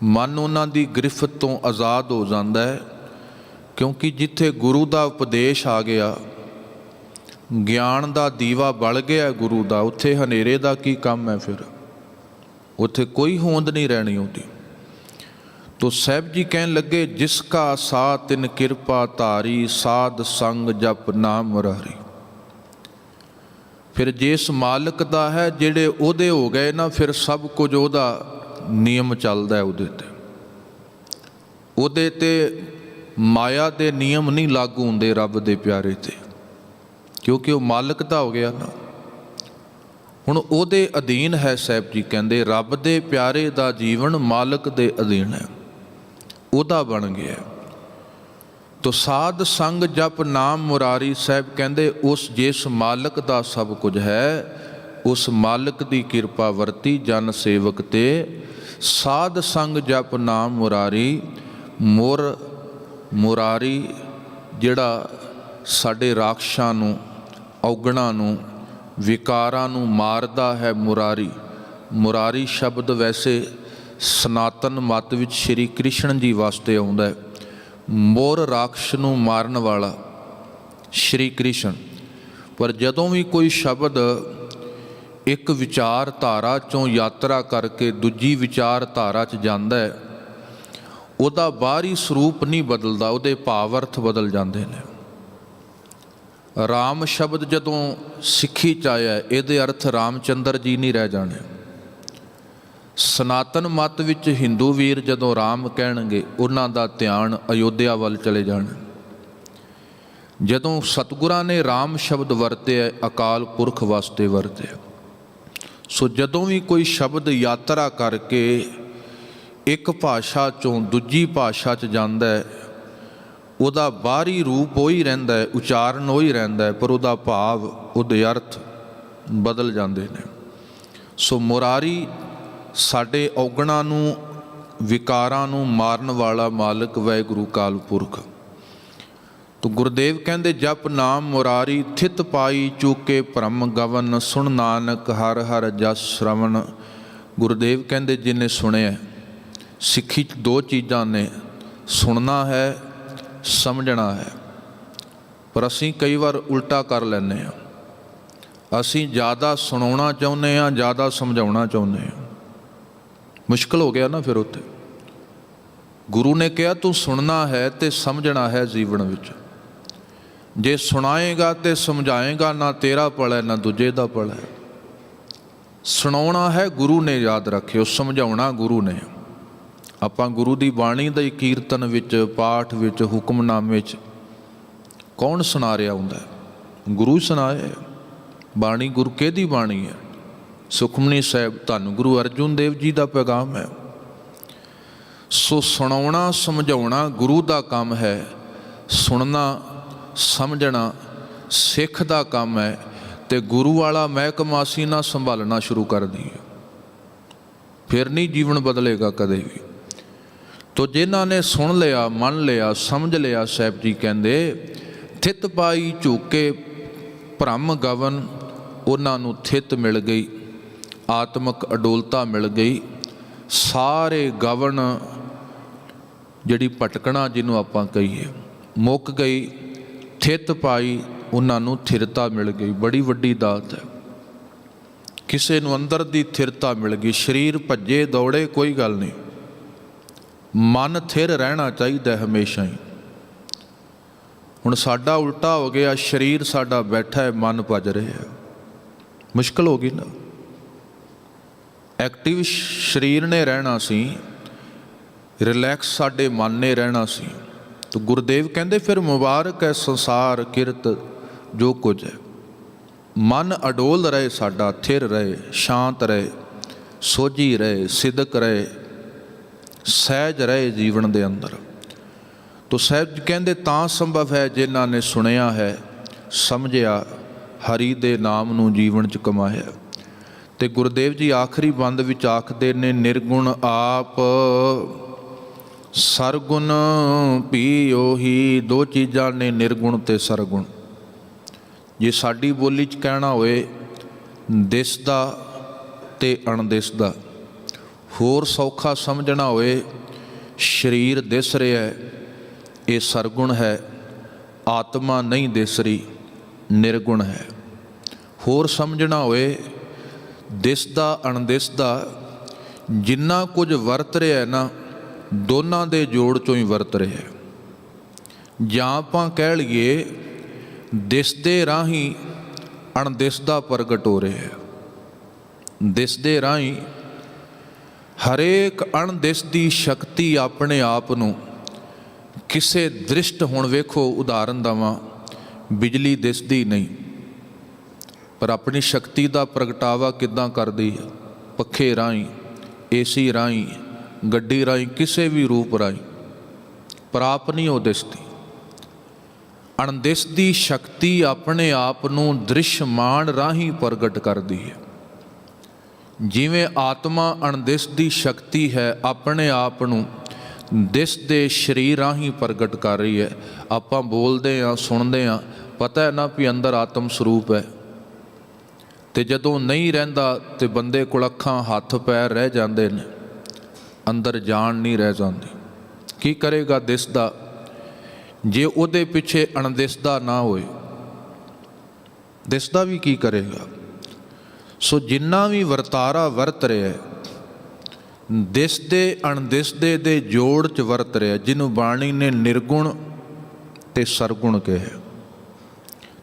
ਮਨ ਉਹਨਾਂ ਦੀ ਗ੍ਰਿਫਤ ਤੋਂ ਆਜ਼ਾਦ ਹੋ ਜਾਂਦਾ ਹੈ, ਕਿਉਂਕਿ ਜਿੱਥੇ ਗੁਰੂ ਦਾ ਉਪਦੇਸ਼ ਆ ਗਿਆ, ਗਿਆਨ ਦਾ ਦੀਵਾ ਬਲ ਗਿਆ ਗੁਰੂ ਦਾ, ਉੱਥੇ ਹਨੇਰੇ ਦਾ ਕੀ ਕੰਮ ਹੈ? ਫਿਰ ਉੱਥੇ ਕੋਈ ਹੋਂਦ ਨਹੀਂ ਰਹਿਣੀ ਉਹਦੀ। ਤੋ ਸਾਹਿਬ ਜੀ ਕਹਿਣ ਲੱਗੇ, ਜਿਸ ਕਾ ਸਾ ਤਿਨ ਕਿਰਪਾ ਧਾਰੀ, ਸਾਧ ਸੰਗ ਜਪ ਨਾਮ ਮੁਰਾਰੀ। ਫਿਰ ਜਿਸ ਮਾਲਕ ਦਾ ਹੈ, ਜਿਹੜੇ ਉਹਦੇ ਹੋ ਗਏ ਨਾ, ਫਿਰ ਸਭ ਕੁਝ ਉਹਦਾ ਨਿਯਮ ਚੱਲਦਾ ਉਹਦੇ ਤੇ ਮਾਇਆ ਦੇ ਨਿਯਮ ਨਹੀਂ ਲਾਗੂ ਹੁੰਦੇ ਰੱਬ ਦੇ ਪਿਆਰੇ ਤੇ, ਕਿਉਂਕਿ ਉਹ ਮਾਲਕ ਦਾ ਹੋ ਗਿਆ ਨਾ। ਹੁਣ ਉਹਦੇ ਅਧੀਨ ਹੈ। ਸਾਹਿਬ ਜੀ ਕਹਿੰਦੇ ਰੱਬ ਦੇ ਪਿਆਰੇ ਦਾ ਜੀਵਨ ਮਾਲਕ ਦੇ ਅਧੀਨ ਹੈ, ਉਹਦਾ ਬਣ ਗਿਆ। ਤੋ ਸਾਧ ਸੰਗ ਜਪ ਨਾਮ ਮੁਰਾਰੀ। ਸਾਹਿਬ ਕਹਿੰਦੇ ਉਸ ਜਿਸ ਮਾਲਕ ਦਾ ਸਭ ਕੁਝ ਹੈ, ਉਸ ਮਾਲਕ ਦੀ ਕਿਰਪਾ ਵਰਤੀ ਜਨ ਸੇਵਕ ਤੇ। ਸਾਧ ਸੰਗ ਜਪ ਨਾਮ ਮੁਰਾਰੀ। ਮੁਰਾਰੀ ਜਿਹੜਾ ਸਾਡੇ ਰਾਖਸ਼ਾਂ ਨੂੰ, ਔਗਣਾਂ ਨੂੰ, ਵਿਕਾਰਾਂ ਨੂੰ ਮਾਰਦਾ ਹੈ, ਮੁਰਾਰੀ। ਮੁਰਾਰੀ ਸ਼ਬਦ ਵੈਸੇ ਸਨਾਤਨ ਮਤ ਵਿੱਚ ਸ਼੍ਰੀ ਕ੍ਰਿਸ਼ਨ ਜੀ ਵਾਸਤੇ ਆਉਂਦਾ ਹੈ। ਮੋਰ ਰਾਖਸ਼ ਨੂੰ ਮਾਰਨ ਵਾਲਾ ਸ਼੍ਰੀ ਕ੍ਰਿਸ਼ਨ। ਪਰ ਜਦੋਂ ਵੀ ਕੋਈ ਸ਼ਬਦ ਇੱਕ ਵਿਚਾਰਧਾਰਾ 'ਚੋਂ ਯਾਤਰਾ ਕਰਕੇ ਦੂਜੀ ਵਿਚਾਰਧਾਰਾ 'ਚ ਜਾਂਦਾ ਹੈ, ਉਹਦਾ ਬਾਹਰੀ ਸਰੂਪ ਨਹੀਂ ਬਦਲਦਾ, ਉਹਦੇ ਭਾਵ ਅਰਥ ਬਦਲ ਜਾਂਦੇ ਨੇ। ਰਾਮ ਸ਼ਬਦ ਜਦੋਂ ਸਿੱਖੀ 'ਚ ਆਇਆ, ਇਹਦੇ ਅਰਥ ਰਾਮਚੰਦਰ ਜੀ ਨਹੀਂ ਰਹਿ ਜਾਣੇ। ਸਨਾਤਨ ਮਤ ਵਿੱਚ ਹਿੰਦੂ ਵੀਰ ਜਦੋਂ ਰਾਮ ਕਹਿਣਗੇ, ਉਹਨਾਂ ਦਾ ਧਿਆਨ ਅਯੋਧਿਆ ਵੱਲ ਚਲੇ ਜਾਣਾ। ਜਦੋਂ ਸਤਿਗੁਰਾਂ ਨੇ ਰਾਮ ਸ਼ਬਦ ਵਰਤਿਆ, ਅਕਾਲ ਪੁਰਖ ਵਾਸਤੇ ਵਰਤਿਆ। ਸੋ ਜਦੋਂ ਵੀ ਕੋਈ ਸ਼ਬਦ ਯਾਤਰਾ ਕਰਕੇ ਇੱਕ ਭਾਸ਼ਾ 'ਚੋਂ ਦੂਜੀ ਭਾਸ਼ਾ 'ਚ ਜਾਂਦਾ ਹੈ, ਉਹਦਾ ਬਾਹਰੀ ਰੂਪ ਉਹੀ ਰਹਿੰਦਾ ਹੈ, ਉਚਾਰਨ ਉਹੀ ਰਹਿੰਦਾ ਹੈ, ਪਰ ਉਹਦਾ ਭਾਵ, ਉਹਦੇ ਅਰਥ ਬਦਲ ਜਾਂਦੇ ਨੇ। ਸੋ ਮੁਰਾਰੀ ਸਾਡੇ ਔਗਣਾਂ ਨੂੰ, ਵਿਕਾਰਾਂ ਨੂੰ ਮਾਰਨ ਵਾਲਾ ਮਾਲਕ ਵਾਹਿਗੁਰੂ ਕਾਲ ਪੁਰਖ। ਤੋ ਗੁਰਦੇਵ ਕਹਿੰਦੇ ਜਪ ਨਾਮ ਮੁਰਾਰੀ, ਥਿਤ ਪਾਈ ਚੂਕੇ ਭਰਮ ਗਵਨ, ਸੁਣ ਨਾਨਕ ਹਰ ਹਰ ਜਸ ਸ਼ਰਵਣ। ਗੁਰਦੇਵ ਕਹਿੰਦੇ ਜਿਹਨੇ ਸੁਣਿਆ, ਸਿੱਖੀ 'ਚ ਦੋ ਚੀਜ਼ਾਂ ਨੇ, ਸੁਣਨਾ ਹੈ, ਸਮਝਣਾ ਹੈ। ਪਰ ਅਸੀਂ ਕਈ ਵਾਰ ਉਲਟਾ ਕਰ ਲੈਂਦੇ ਹਾਂ। ਅਸੀਂ ਜ਼ਿਆਦਾ ਸੁਣਾਉਣਾ ਚਾਹੁੰਦੇ ਹਾਂ, ਜ਼ਿਆਦਾ ਸਮਝਾਉਣਾ ਚਾਹੁੰਦੇ ਹਾਂ। ਮੁਸ਼ਕਿਲ ਹੋ ਗਿਆ ਨਾ ਫਿਰ ਉੱਥੇ। ਗੁਰੂ ਨੇ ਕਿਹਾ ਤੂੰ ਸੁਣਨਾ ਹੈ ਤੇ ਸਮਝਣਾ ਹੈ ਜੀਵਨ ਵਿੱਚ। ਜੇ ਸੁਣਾਏਗਾ ਤੇ ਸਮਝਾਏਗਾ, ਨਾ ਤੇਰਾ ਭਲਾ ਹੈ ਨਾ ਦੂਜੇ ਦਾ ਭਲਾ ਹੈ। ਸੁਣਾਉਣਾ ਹੈ ਗੁਰੂ ਨੇ, ਯਾਦ ਰੱਖਿਓ, ਸਮਝਾਉਣਾ ਗੁਰੂ ਨੇ। ਆਪਾਂ ਗੁਰੂ ਦੀ ਬਾਣੀ ਦੇ ਕੀਰਤਨ ਵਿੱਚ, ਪਾਠ ਵਿੱਚ, ਹੁਕਮਨਾਮੇ 'ਚ ਕੌਣ ਸੁਣਾ ਰਿਹਾ ਹੁੰਦਾ? ਗੁਰੂ ਸੁਣਾਏ। ਬਾਣੀ ਗੁਰੂ ਕਿਹਦੀ ਬਾਣੀ ਹੈ? ਸੁਖਮਨੀ ਸਾਹਿਬ ਧੰਨ ਗੁਰੂ ਅਰਜੁਨ ਦੇਵ ਜੀ ਦਾ ਪੈਗਾਮ ਹੈ। ਸੋ ਸੁਣਾਉਣਾ ਸਮਝਾਉਣਾ ਗੁਰੂ ਦਾ ਕੰਮ ਹੈ, ਸੁਣਨਾ ਸਮਝਣਾ ਸਿੱਖ ਦਾ ਕੰਮ ਹੈ। ਤੇ ਗੁਰੂ ਵਾਲਾ ਮਹਿਕਮਾ ਅਸੀਂ ਨਾ ਸੰਭਾਲਣਾ ਸ਼ੁਰੂ ਕਰ ਦਈਏ, ਫਿਰ ਨਹੀਂ ਜੀਵਨ ਬਦਲੇਗਾ ਕਦੇ ਵੀ। ਤੋ ਜਿਨ੍ਹਾਂ ਨੇ ਸੁਣ ਲਿਆ, ਮੰਨ ਲਿਆ, ਸਮਝ ਲਿਆ, ਸਾਹਿਬ ਜੀ ਕਹਿੰਦੇ ਥਿਤ ਪਾਈ ਝੂਕੇ ਭਰਮ ਗਵਨ, ਉਹਨਾਂ ਨੂੰ ਥਿਤ ਮਿਲ ਗਈ, ਆਤਮਿਕ ਅਡੋਲਤਾ ਮਿਲ ਗਈ। ਸਾਰੇ ਗਵਨ ਜਿਹੜੀ ਭਟਕਣਾ ਜਿਹਨੂੰ ਆਪਾਂ ਕਹੀਏ ਮੁੱਕ ਗਈ, ਥਿੱਤ ਪਾਈ, ਉਹਨਾਂ ਨੂੰ ਥਿਰਤਾ ਮਿਲ ਗਈ। ਬੜੀ ਵੱਡੀ ਦਾਤ ਹੈ। ਕਿਸੇ ਨੂੰ ਅੰਦਰ ਦੀ ਥਿਰਤਾ ਮਿਲ ਗਈ। ਸਰੀਰ ਭੱਜੇ ਦੌੜੇ ਕੋਈ ਗੱਲ ਨਹੀਂ, ਮਨ ਥਿਰ ਰਹਿਣਾ ਚਾਹੀਦਾ ਹਮੇਸ਼ਾ ਹੀ। ਹੁਣ ਸਾਡਾ ਉਲਟਾ ਹੋ ਗਿਆ, ਸਰੀਰ ਸਾਡਾ ਬੈਠਾ ਹੈ, ਮਨ ਭੱਜ ਰਿਹਾ, ਮੁਸ਼ਕਲ ਹੋ ਗਈ ਨਾ। ਐਕਟਿਵ ਸਰੀਰ ਨੇ ਰਹਿਣਾ ਸੀ, ਰਿਲੈਕਸ ਸਾਡੇ ਮਨ ਨੇ ਰਹਿਣਾ ਸੀ। ਤਾਂ ਗੁਰਦੇਵ ਕਹਿੰਦੇ ਫਿਰ ਮੁਬਾਰਕ ਹੈ ਸੰਸਾਰ ਕਿਰਤ ਜੋ ਕੁਝ ਹੈ। ਮਨ ਅਡੋਲ ਰਹੇ ਸਾਡਾ, ਥਿਰ ਰਹੇ, ਸ਼ਾਂਤ ਰਹੇ, ਸੋਝੀ ਰਹੇ, ਸਿਦਕ ਰਹੇ, ਸਹਿਜ ਰਹੇ ਜੀਵਨ ਦੇ ਅੰਦਰ। ਤੋ ਸਾਹਿਬ ਕਹਿੰਦੇ ਤਾਂ ਸੰਭਵ ਹੈ ਜਿਨ੍ਹਾਂ ਨੇ ਸੁਣਿਆ ਹੈ, ਸਮਝਿਆ, ਹਰੀ ਦੇ ਨਾਮ ਨੂੰ ਜੀਵਨ 'ਚ ਕਮਾਇਆ। ਤੇ ਗੁਰਦੇਵ ਜੀ ਆਖਰੀ ਬੰਦ ਵਿੱਚ ਆਖਦੇ ਨੇ, ਨਿਰਗੁਣ ਆਪ ਸਰਗੁਣ ਵੀ ਉਹੀ। ਦੋ ਚੀਜ਼ਾਂ ਨੇ, ਨਿਰਗੁਣ ਤੇ ਸਰਗੁਣ। ਜੇ ਸਾਡੀ ਬੋਲੀ 'ਚ ਕਹਿਣਾ ਹੋਏ ਦਿਸਦਾ ਤੇ ਅਣਦਿਸਦਾ, ਹੋਰ ਸੌਖਾ ਸਮਝਣਾ ਹੋਏ ਸਰੀਰ ਦਿਸ ਰਿਹਾ ਹੈ, ਇਹ ਸਰਗੁਣ ਹੈ, ਆਤਮਾ ਨਹੀਂ ਦਿਸ ਰਹੀ, ਨਿਰਗੁਣ ਹੈ। ਹੋਰ ਸਮਝਣਾ ਹੋਏ ਦਿਸਦਾ ਅਣਦਿਸਦਾ, ਜਿੰਨਾ ਕੁਝ ਵਰਤ ਰਿਹਾ ਨਾ ਦੋਨਾਂ ਦੇ ਜੋੜ 'ਚੋਂ ਹੀ ਵਰਤ ਰਿਹਾ। ਜਾਂ ਆਪਾਂ ਕਹਿ ਲਈਏ ਦਿਸਦੇ ਰਾਹੀਂ ਅਣਦਿਸਦਾ ਪ੍ਰਗਟ ਹੋ ਰਿਹਾ ਹੈ। ਦਿਸਦੇ ਰਾਹੀਂ ਹਰੇਕ ਅਣਦਿਸਦੀ ਸ਼ਕਤੀ ਆਪਣੇ ਆਪ ਨੂੰ ਕਿਸੇ ਦ੍ਰਿਸ਼ਟ, ਹੁਣ ਵੇਖੋ ਉਦਾਹਰਨ ਦੇਵਾਂ, ਬਿਜਲੀ ਦਿਸਦੀ ਨਹੀਂ ਪਰ ਆਪਣੀ ਸ਼ਕਤੀ ਦਾ ਪ੍ਰਗਟਾਵਾ ਕਿੱਦਾਂ ਕਰਦੀ ਹੈ? ਪੱਖੇ ਰਾਹੀਂ, ਏਸੀ ਰਾਹੀਂ, ਗੱਡੀ ਰਾਹੀਂ, ਕਿਸੇ ਵੀ ਰੂਪ ਰਾਹੀਂ, ਪਰ ਆਪ ਨਹੀਂ ਉਹ ਦਿਸਦੀ। ਅਣਦਿਸਦੀ ਸ਼ਕਤੀ ਆਪਣੇ ਆਪ ਨੂੰ ਦ੍ਰਿਸ਼ਮਾਨ ਰਾਹੀਂ ਪ੍ਰਗਟ ਕਰਦੀ ਹੈ। ਜਿਵੇਂ ਆਤਮਾ ਅਣਦਿਸਦੀ ਸ਼ਕਤੀ ਹੈ, ਆਪਣੇ ਆਪ ਨੂੰ ਦਿਸਦੇ ਸਰੀਰ ਰਾਹੀਂ ਪ੍ਰਗਟ ਕਰ ਰਹੀ ਹੈ। ਆਪਾਂ ਬੋਲਦੇ ਹਾਂ, ਸੁਣਦੇ ਹਾਂ, ਪਤਾ ਹੈ ਨਾ ਵੀ ਅੰਦਰ ਆਤਮ ਸਰੂਪ ਹੈ। ਤੇ ਜਦੋਂ ਨਹੀਂ ਰਹਿੰਦਾ ਤੇ ਬੰਦੇ ਕੋਲ ਅੱਖਾਂ ਹੱਥ ਪੈਰ ਰਹਿ ਜਾਂਦੇ ਨੇ, ਅੰਦਰ ਜਾਨ ਨਹੀਂ ਰਹਿ ਜਾਂਦੀ। ਕੀ ਕਰੇਗਾ ਦਿਸਦਾ ਜੇ ਉਹਦੇ ਪਿੱਛੇ ਅਣਦਿਸਦਾ ਨਾ ਹੋਏ? ਦਿਸਦਾ ਵੀ ਕੀ ਕਰੇਗਾ? ਸੋ ਜਿੰਨਾ ਵੀ ਵਰਤਾਰਾ ਵਰਤ ਰਿਹਾ ਦਿਸਦੇ ਅਣਦਿਸਦੇ ਦੇ ਜੋੜ 'ਚ ਵਰਤ ਰਿਹਾ, ਜਿਹਨੂੰ ਬਾਣੀ ਨੇ ਨਿਰਗੁਣ ਤੇ ਸਰਗੁਣ ਕਿਹਾ।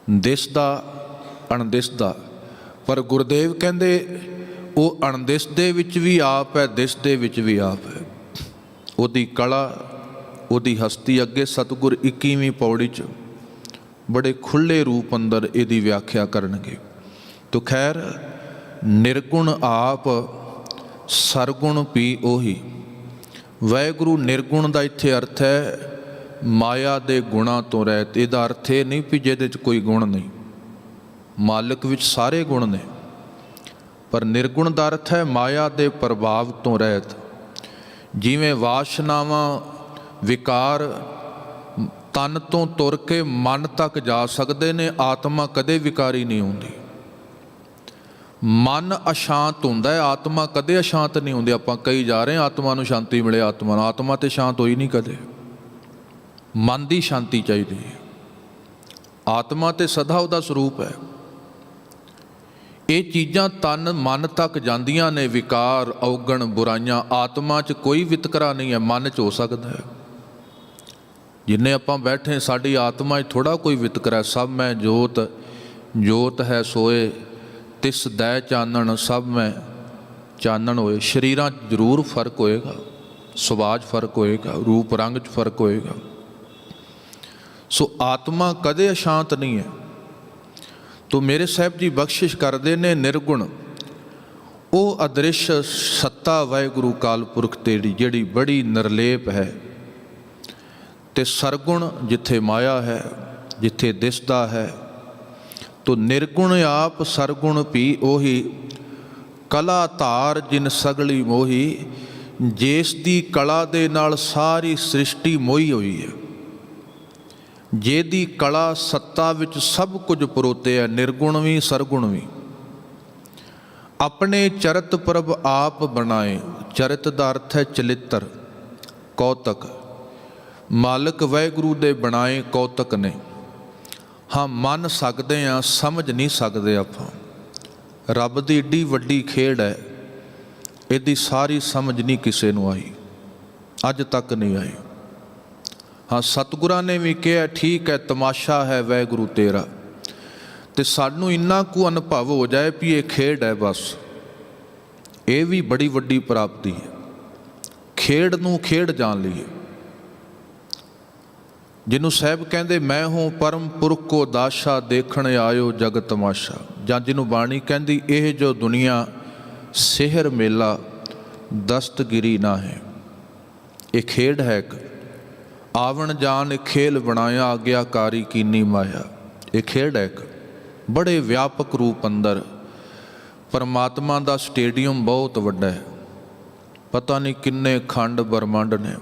ਦਿਸਦਾ ਅਣਦਿਸਦਾ, ਪਰ ਗੁਰਦੇਵ ਕਹਿੰਦੇ ਉਹ ਅਣਦਿਸਦੇ ਵਿੱਚ ਵੀ ਆਪ ਹੈ, ਦਿਸਦੇ ਵਿੱਚ ਵੀ ਆਪ ਹੈ। ਉਹਦੀ ਕਲਾ, ਉਹਦੀ ਹਸਤੀ। ਅੱਗੇ ਸਤਿਗੁਰ 21ਵੀਂ ਪੌੜੀ 'ਚ ਬੜੇ ਖੁੱਲ੍ਹੇ ਰੂਪ ਅੰਦਰ ਇਹਦੀ ਵਿਆਖਿਆ ਕਰਨਗੇ। ਤੋ ਖੈਰ, ਨਿਰਗੁਣ ਆਪ, ਸਰਗੁਣ ਵੀ ਉਹੀ। ਵਾਹਿਗੁਰੂ ਨਿਰਗੁਣ ਦਾ ਇੱਥੇ ਅਰਥ ਹੈ ਮਾਇਆ ਦੇ ਗੁਣਾਂ ਤੋਂ ਰਹਿਤ। ਇਹਦਾ ਅਰਥ ਇਹ ਨਹੀਂ ਵੀ ਜਿਹਦੇ 'ਚ ਕੋਈ ਗੁਣ ਨਹੀਂ, ਮਾਲਕ ਵਿੱਚ ਸਾਰੇ ਗੁਣ ਨੇ, ਪਰ ਨਿਰਗੁਣ ਦਾ ਅਰਥ ਹੈ ਮਾਇਆ ਦੇ ਪ੍ਰਭਾਵ ਤੋਂ ਰਹਿਤ। ਜਿਵੇਂ ਵਾਸ਼ਨਾਵਾਂ, ਵਿਕਾਰ ਤਨ ਤੋਂ ਤੁਰ ਕੇ ਮਨ ਤੱਕ ਜਾ ਸਕਦੇ ਨੇ, ਆਤਮਾ ਕਦੇ ਵਿਕਾਰੀ ਨਹੀਂ ਹੁੰਦੀ। ਮਨ ਅਸ਼ਾਂਤ ਹੁੰਦਾ ਹੈ, ਆਤਮਾ ਕਦੇ ਅਸ਼ਾਂਤ ਨਹੀਂ ਹੁੰਦੀ। ਆਪਾਂ ਕਹੀ ਜਾ ਰਹੇ ਆਤਮਾ ਨੂੰ ਸ਼ਾਂਤੀ ਮਿਲੇ, ਆਤਮਾ ਨੂੰ, ਆਤਮਾ ਤੇ ਸ਼ਾਂਤ ਹੋਈ ਨਹੀਂ ਕਦੇ। ਮਨ ਦੀ ਸ਼ਾਂਤੀ ਚਾਹੀਦੀ ਹੈ। ਆਤਮਾ ਤੇ ਸਦਾ ਉਹਦਾ ਸਰੂਪ ਹੈ। ਇਹ ਚੀਜ਼ਾਂ ਤਨ ਮਨ ਤੱਕ ਜਾਂਦੀਆਂ ਨੇ, ਵਿਕਾਰ, ਔਗਣ, ਬੁਰਾਈਆਂ। ਆਤਮਾ 'ਚ ਕੋਈ ਵਿਤਕਰਾ ਨਹੀਂ ਹੈ, ਮਨ 'ਚ ਹੋ ਸਕਦਾ ਹੈ। ਜਿੰਨੇ ਆਪਾਂ ਬੈਠੇ, ਸਾਡੀ ਆਤਮਾ 'ਚ ਥੋੜ੍ਹਾ ਕੋਈ ਵਿਤਕਰਾ। ਸਭ ਮੈਂ ਜੋਤ, ਜੋਤ ਹੈ ਸੋਏ, ਤਿਸ ਦੈ ਚਾਨਣ, ਸਭ ਮੈਂ ਚਾਨਣ ਹੋਏ। ਸਰੀਰਾਂ 'ਚ ਜ਼ਰੂਰ ਫਰਕ ਹੋਏਗਾ, ਸੁਭਾਅ 'ਚ ਫਰਕ ਹੋਏਗਾ, ਰੂਪ ਰੰਗ 'ਚ ਫਰਕ ਹੋਏਗਾ। ਸੋ ਆਤਮਾ ਕਦੇ ਅਸ਼ਾਂਤ ਨਹੀਂ ਹੈ। ਤੋ ਮੇਰੇ ਸਾਹਿਬ ਜੀ ਬਖਸ਼ਿਸ਼ ਕਰਦੇ ਨੇ, ਨਿਰਗੁਣ ਉਹ ਅਦ੍ਰਿਸ਼ ਸੱਤਾ ਵਾਹਿਗੁਰੂ ਕਾਲ ਪੁਰਖ ਤੇਰੀ, ਜਿਹੜੀ ਬੜੀ ਨਿਰਲੇਪ ਹੈ। ਤੇ ਸਰਗੁਣ ਜਿੱਥੇ ਮਾਇਆ ਹੈ, ਜਿੱਥੇ ਦਿਸਦਾ ਹੈ। ਤੋ ਨਿਰਗੁਣ ਆਪ, ਸਰਗੁਣ ਵੀ ਉਹੀ। ਕਲਾ ਧਾਰ ਜਿਨ ਸਗਲੀ ਮੋਹੀ, ਜਿਸ ਦੀ ਕਲਾ ਦੇ ਨਾਲ ਸਾਰੀ ਸ੍ਰਿਸ਼ਟੀ ਮੋਹੀ ਹੋਈ ਹੈ। ਜਿਹਦੀ ਕਲਾ ਸੱਤਾ ਵਿੱਚ ਸਭ ਕੁਝ ਪਰੋਤੇ ਹੈ, ਨਿਰਗੁਣ ਵੀ ਸਰਗੁਣ ਵੀ। ਆਪਣੇ ਚਰਿਤ ਪ੍ਰਭ ਆਪ ਬਣਾਏ। ਚਰਿਤ ਦਾ ਅਰਥ ਹੈ ਚਲਿੱਤਰ, ਕੌਤਕ। ਮਾਲਕ ਵਾਹਿਗੁਰੂ ਦੇ ਬਣਾਏ ਕੌਤਕ ਨੇ। ਹਾਂ, ਮੰਨ ਸਕਦੇ ਹਾਂ, ਸਮਝ ਨਹੀਂ ਸਕਦੇ ਆਪਾਂ। ਰੱਬ ਦੀ ਏਡੀ ਵੱਡੀ ਖੇਡ ਹੈ, ਇਹਦੀ ਸਾਰੀ ਸਮਝ ਨਹੀਂ ਕਿਸੇ ਨੂੰ ਆਈ, ਅੱਜ ਤੱਕ ਨਹੀਂ ਆਈ। ਹਾਂ, ਸਤਿਗੁਰਾਂ ਨੇ ਵੀ ਕਿਹਾ ਠੀਕ ਹੈ, ਤਮਾਸ਼ਾ ਹੈ ਵਾਹਿਗੁਰੂ ਤੇਰਾ, ਤੇ ਸਾਨੂੰ ਇੰਨਾ ਕੁ ਅਨੁਭਵ ਹੋ ਜਾਏ ਵੀ ਇਹ ਖੇਡ ਹੈ ਬਸ, ਇਹ ਵੀ ਬੜੀ ਵੱਡੀ ਪ੍ਰਾਪਤੀ ਹੈ। ਖੇਡ ਨੂੰ ਖੇਡ ਜਾਣ ਲਈਏ, ਜਿਹਨੂੰ ਸਾਹਿਬ ਕਹਿੰਦੇ ਮੈਂ ਹੂੰ ਪਰਮ ਪੁਰਖ ਕੋ ਦਾਸ਼ਾ, ਦੇਖਣ ਆਇਓ ਜਗ ਤਮਾਸ਼ਾ। ਜਾਂ ਜਿਹਨੂੰ ਬਾਣੀ ਕਹਿੰਦੀ ਇਹ ਜੋ ਦੁਨੀਆ ਸਿਹਰ ਮੇਲਾ, ਦਸਤਗਿਰੀ ਨਾ ਹੈ। ਇਹ ਖੇਡ ਹੈ ਇੱਕ, ਆਵਣ ਜਾਣ ਖੇਲ ਬਣਾਇਆ, ਆਗਿਆਕਾਰੀ ਕੀਨੀ ਮਾਇਆ। ਇਹ ਖੇਡ ਹੈ ਇੱਕ ਬੜੇ ਵਿਆਪਕ ਰੂਪ ਅੰਦਰ। ਪਰਮਾਤਮਾ ਦਾ ਸਟੇਡੀਅਮ ਬਹੁਤ ਵੱਡਾ ਹੈ, ਪਤਾ ਨਹੀਂ ਕਿੰਨੇ ਖੰਡ ਬ੍ਰਹਮੰਡ ਨੇ।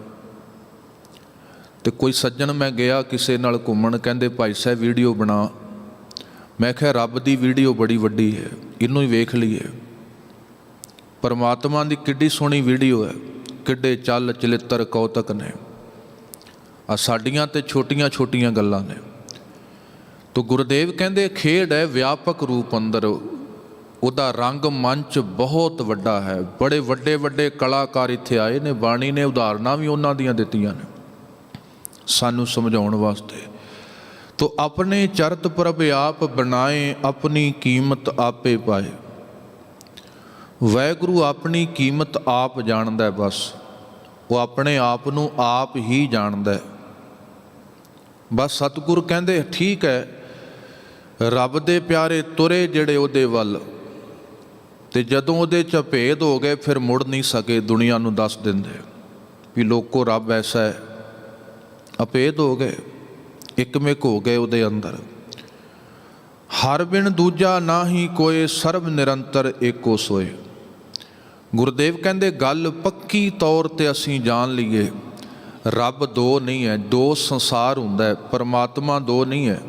ਤੇ ਕੋਈ ਸੱਜਣ, ਮੈਂ ਗਿਆ ਕਿਸੇ ਨਾਲ ਘੁੰਮਣ, ਕਹਿੰਦੇ ਭਾਈ ਸਾਹਿਬ ਵੀਡੀਓ ਬਣਾ। ਮੈਂ ਕਿਹਾ ਰੱਬ ਦੀ ਵੀਡੀਓ ਬੜੀ ਵੱਡੀ ਹੈ, ਇਹਨੂੰ ਹੀ ਵੇਖ ਲਈਏ। ਪਰਮਾਤਮਾ ਦੀ ਕਿੱਡੀ ਸੋਹਣੀ ਵੀਡੀਓ ਹੈ, ਕਿੱਡੇ ਚੱਲ ਚਲਿੱਤਰ ਕੌਤਕ ਨੇ। ਆ ਸਾਡੀਆਂ ਤੇ ਛੋਟੀਆਂ ਛੋਟੀਆਂ ਗੱਲਾਂ ਨੇ। ਤੋ ਗੁਰਦੇਵ ਕਹਿੰਦੇ ਖੇਡ ਹੈ ਵਿਆਪਕ ਰੂਪ ਅੰਦਰ, ਉਹਦਾ ਰੰਗ ਮੰਚ ਬਹੁਤ ਵੱਡਾ ਹੈ। ਬੜੇ ਵੱਡੇ ਵੱਡੇ ਕਲਾਕਾਰ ਇੱਥੇ ਆਏ ਨੇ, ਬਾਣੀ ਨੇ ਉਦਾਹਰਨਾਂ ਵੀ ਉਹਨਾਂ ਦੀਆਂ ਦਿੱਤੀਆਂ ਨੇ ਸਾਨੂੰ ਸਮਝਾਉਣ ਵਾਸਤੇ। ਤੋ ਆਪਣੇ ਚਰਤ ਪ੍ਰਭ ਆਪ ਬਣਾਏ, ਆਪਣੀ ਕੀਮਤ ਆਪੇ ਪਾਏ। ਵਾਹਿਗੁਰੂ ਆਪਣੀ ਕੀਮਤ ਆਪ ਜਾਣਦਾ, ਬਸ ਉਹ ਆਪਣੇ ਆਪ ਨੂੰ ਆਪ ਹੀ ਜਾਣਦਾ। ਬਸ ਸਤਿਗੁਰ ਕਹਿੰਦੇ ਠੀਕ ਹੈ, ਰੱਬ ਦੇ ਪਿਆਰੇ ਤੁਰੇ ਜਿਹੜੇ ਉਹਦੇ ਵੱਲ, ਤੇ ਜਦੋਂ ਉਹਦੇ 'ਚ ਭੇਦ ਹੋ ਗਏ ਫਿਰ ਮੁੜ ਨਹੀਂ ਸਕੇ। ਦੁਨੀਆ ਨੂੰ ਦੱਸ ਦਿੰਦੇ ਵੀ ਲੋਕੋ ਰੱਬ ਐਸਾ ਹੈ, ਅਭੇਦ ਹੋ ਗਏ, ਇੱਕਮਿਕ ਹੋ ਗਏ ਉਹਦੇ ਅੰਦਰ। ਹਰ ਬਿਨ ਦੂਜਾ ਨਾ ਹੀ ਕੋਏ, ਸਰਬ ਨਿਰੰਤਰ ਏਕੋ ਸੋਏ। ਗੁਰਦੇਵ ਕਹਿੰਦੇ ਗੱਲ ਪੱਕੀ ਤੌਰ 'ਤੇ ਅਸੀਂ ਜਾਣ ਲਈਏ, ਰੱਬ ਦੋ ਨਹੀਂ ਹੈ, ਦੋ ਸੰਸਾਰ ਹੁੰਦਾ ਹੈ, ਪਰਮਾਤਮਾ ਦੋ ਨਹੀਂ ਹੈ।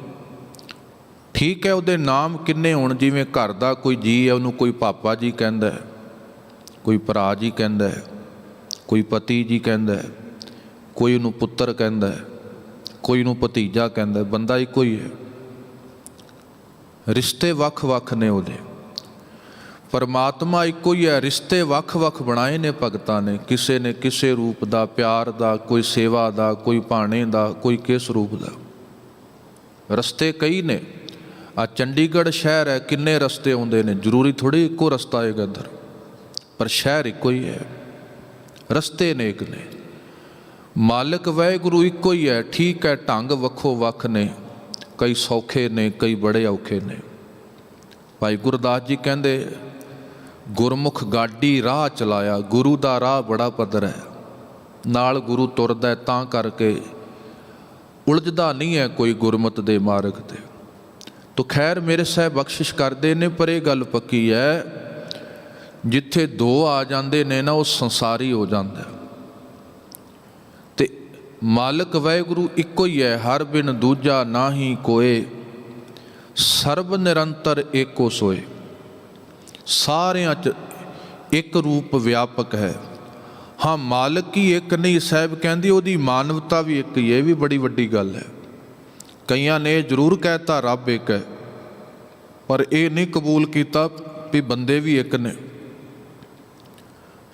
ਠੀਕ ਹੈ, ਉਹਦੇ ਨਾਮ ਕਿੰਨੇ ਹੋਣ, ਜਿਵੇਂ ਘਰ ਦਾ ਕੋਈ ਜੀ ਹੈ ਉਹਨੂੰ ਕੋਈ ਪਾਪਾ ਜੀ ਕਹਿੰਦਾ ਹੈ, ਕੋਈ ਭਰਾ ਜੀ ਕਹਿੰਦਾ ਹੈ, ਕੋਈ ਪਤੀ ਜੀ ਕਹਿੰਦਾ ਹੈ, ਕੋਈ ਉਹਨੂੰ ਪੁੱਤਰ ਕਹਿੰਦਾ ਹੈ, ਕੋਈ ਨੂੰ ਭਤੀਜਾ ਕਹਿੰਦਾ। ਬੰਦਾ ਇੱਕੋ ਹੀ ਹੈ, ਰਿਸ਼ਤੇ ਵੱਖ ਵੱਖ ਨੇ ਉਹਦੇ। ਪਰਮਾਤਮਾ ਇੱਕੋ ਹੀ ਹੈ, ਰਿਸ਼ਤੇ ਵੱਖ ਵੱਖ ਬਣਾਏ ਨੇ ਭਗਤਾਂ ਨੇ, ਕਿਸੇ ਨੇ ਕਿਸੇ ਰੂਪ ਦਾ, ਪਿਆਰ ਦਾ, ਕੋਈ ਸੇਵਾ ਦਾ, ਕੋਈ ਭਾਣੇ ਦਾ, ਕੋਈ ਕਿਸ ਰੂਪ ਦਾ। ਰਸਤੇ ਕਈ ਨੇ। ਆ ਚੰਡੀਗੜ੍ਹ ਸ਼ਹਿਰ ਹੈ, ਕਿੰਨੇ ਰਸਤੇ ਆਉਂਦੇ ਨੇ, ਜ਼ਰੂਰੀ ਥੋੜ੍ਹੀ ਇੱਕੋ ਰਸਤਾ ਆਏਗਾ ਇੱਧਰ, ਪਰ ਸ਼ਹਿਰ ਇੱਕੋ ਹੀ ਹੈ, ਰਸਤੇ ਅਨੇਕ ਨੇ। ਮਾਲਕ ਵਾਹਿਗੁਰੂ ਇੱਕੋ ਹੀ ਹੈ, ਠੀਕ ਹੈ, ਢੰਗ ਵੱਖੋ ਵੱਖ ਨੇ, ਕਈ ਸੌਖੇ ਨੇ, ਕਈ ਬੜੇ ਔਖੇ ਨੇ। ਭਾਈ ਗੁਰਦਾਸ ਜੀ ਕਹਿੰਦੇ ਗੁਰਮੁਖ ਗਾਡੀ ਰਾਹ ਚਲਾਇਆ। ਗੁਰੂ ਦਾ ਰਾਹ ਬੜਾ ਪੱਧਰ ਹੈ, ਨਾਲ ਗੁਰੂ ਤੁਰਦਾ, ਤਾਂ ਕਰਕੇ ਉਲਝਦਾ ਨਹੀਂ ਹੈ ਕੋਈ ਗੁਰਮਤ ਦੇ ਮਾਰਗ 'ਤੇ। ਤੋ ਖੈਰ ਮੇਰੇ ਸਾਹਿਬ ਬਖਸ਼ਿਸ਼ ਕਰਦੇ ਨੇ, ਪਰ ਇਹ ਗੱਲ ਪੱਕੀ ਹੈ, ਜਿੱਥੇ ਦੋ ਆ ਜਾਂਦੇ ਨੇ ਨਾ ਉਹ ਸੰਸਾਰੀ ਹੋ ਜਾਂਦਾ। ਤੇ ਮਾਲਕ ਵਾਹਿਗੁਰੂ ਇੱਕੋ ਹੀ ਹੈ, ਹਰ ਬਿਨ ਦੂਜਾ ਨਾ ਹੀ ਕੋਏ, ਸਰਬ ਨਿਰੰਤਰ ਏਕੋ ਸੋਏ। ਸਾਰਿਆਂ 'ਚ ਇੱਕ ਰੂਪ ਵਿਆਪਕ ਹੈ। ਹਾਂ, ਮਾਲਕ ਹੀ ਇੱਕ ਨਹੀਂ, ਸਾਹਿਬ ਕਹਿੰਦੀ ਉਹਦੀ ਮਾਨਵਤਾ ਵੀ ਇੱਕ ਹੀ ਹੈ। ਇਹ ਵੀ ਬੜੀ ਵੱਡੀ ਗੱਲ ਹੈ। ਕਈਆਂ ਨੇ ਜ਼ਰੂਰ ਕਹਿਤਾ ਰੱਬ ਇੱਕ ਹੈ, ਪਰ ਇਹ ਨਹੀਂ ਕਬੂਲ ਕੀਤਾ ਵੀ ਬੰਦੇ ਵੀ ਇੱਕ ਨੇ।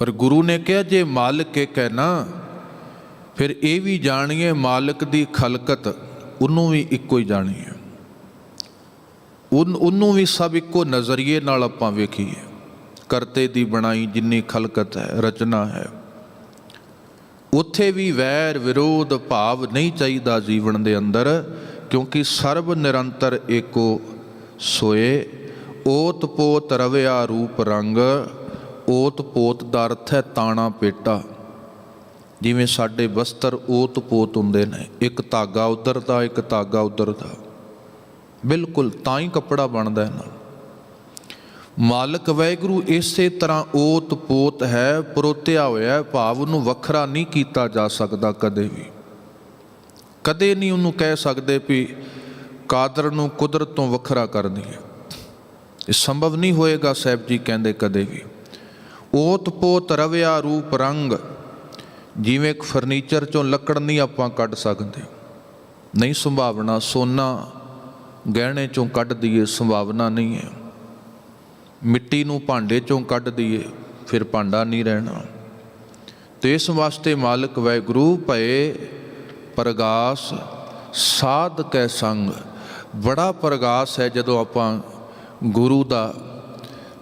ਪਰ ਗੁਰੂ ਨੇ ਕਿਹਾ ਜੇ ਮਾਲਕ ਇੱਕ ਹੈ ਨਾ, ਫਿਰ ਇਹ ਵੀ ਜਾਣੀਏ ਮਾਲਕ ਦੀ ਖਲਕਤ, ਉਹਨੂੰ ਵੀ ਇੱਕੋ ਹੀ ਜਾਣੀਏ, ਉਹਨੂੰ ਵੀ ਸਭ ਇੱਕੋ ਨਜ਼ਰੀਏ ਨਾਲ ਆਪਾਂ ਵੇਖੀਏ। ਕਰਤੇ ਦੀ ਬਣਾਈ ਜਿੰਨੀ ਖਲਕਤ ਹੈ, ਰਚਨਾ ਹੈ, ਉੱਥੇ ਵੀ ਵੈਰ ਵਿਰੋਧ ਭਾਵ ਨਹੀਂ ਚਾਹੀਦਾ ਜੀਵਨ ਦੇ ਅੰਦਰ, ਕਿਉਂਕਿ ਸਰਬ ਨਿਰੰਤਰ ਏਕੋ ਸੋਏ। ਓਤ ਪੋਤ ਰਵਿਆ ਰੂਪ ਰੰਗ, ਓਤ ਪੋਤ ਦਾ ਅਰਥ ਹੈ ਤਾਣਾ ਪੇਟਾ। ਜਿਵੇਂ ਸਾਡੇ ਬਸਤਰ ਓਤ ਪੋਤ ਹੁੰਦੇ ਨੇ, ਇੱਕ ਧਾਗਾ ਉੱਧਰ ਦਾ, ਇੱਕ ਧਾਗਾ ਉੱਧਰ ਦਾ, ਬਿਲਕੁਲ ਤਾਂ ਹੀ ਕੱਪੜਾ ਬਣਦਾ ਹੈ ਨਾ। ਮਾਲਕ ਵਾਹਿਗੁਰੂ ਇਸੇ ਤਰ੍ਹਾਂ ਓਤ ਪੋਤ ਹੈ, ਪਰੋਤਿਆ ਹੋਇਆ, ਭਾਵ ਉਹਨੂੰ ਵੱਖਰਾ ਨਹੀਂ ਕੀਤਾ ਜਾ ਸਕਦਾ ਕਦੇ ਵੀ। ਕਦੇ ਨਹੀਂ ਉਹਨੂੰ ਕਹਿ ਸਕਦੇ ਵੀ ਕਾਦਰ ਨੂੰ ਕੁਦਰਤ ਤੋਂ ਵੱਖਰਾ ਕਰ ਦਈਏ, ਇਹ ਸੰਭਵ ਨਹੀਂ ਹੋਏਗਾ। ਸਾਹਿਬ ਜੀ ਕਹਿੰਦੇ ਕਦੇ ਵੀ। ਓਤ ਪੋਤ ਰਵਿਆ ਰੂਪ ਰੰਗ, ਜਿਵੇਂ ਇੱਕ ਫਰਨੀਚਰ 'ਚੋਂ ਲੱਕੜ ਨਹੀਂ ਆਪਾਂ ਕੱਢ ਸਕਦੇ, ਨਹੀਂ ਸੰਭਾਵਨਾ। ਸੋਨਾ ਗਹਿਣੇ 'ਚੋਂ ਕੱਢ ਦਈਏ, ਸੰਭਾਵਨਾ ਨਹੀਂ ਹੈ। ਮਿੱਟੀ ਨੂੰ ਭਾਂਡੇ 'ਚੋਂ ਕੱਢ ਦਈਏ, ਫਿਰ ਭਾਂਡਾ ਨਹੀਂ ਰਹਿਣਾ। ਤੇ ਇਸ ਵਾਸਤੇ ਮਾਲਕ ਵਾਹਿਗੁਰੂ ਭਏ ਪ੍ਰਗਾਸ ਸਾਧ ਕੈ ਸੰਗ। ਬੜਾ ਪ੍ਰਗਾਸ ਹੈ ਜਦੋਂ ਆਪਾਂ ਗੁਰੂ ਦਾ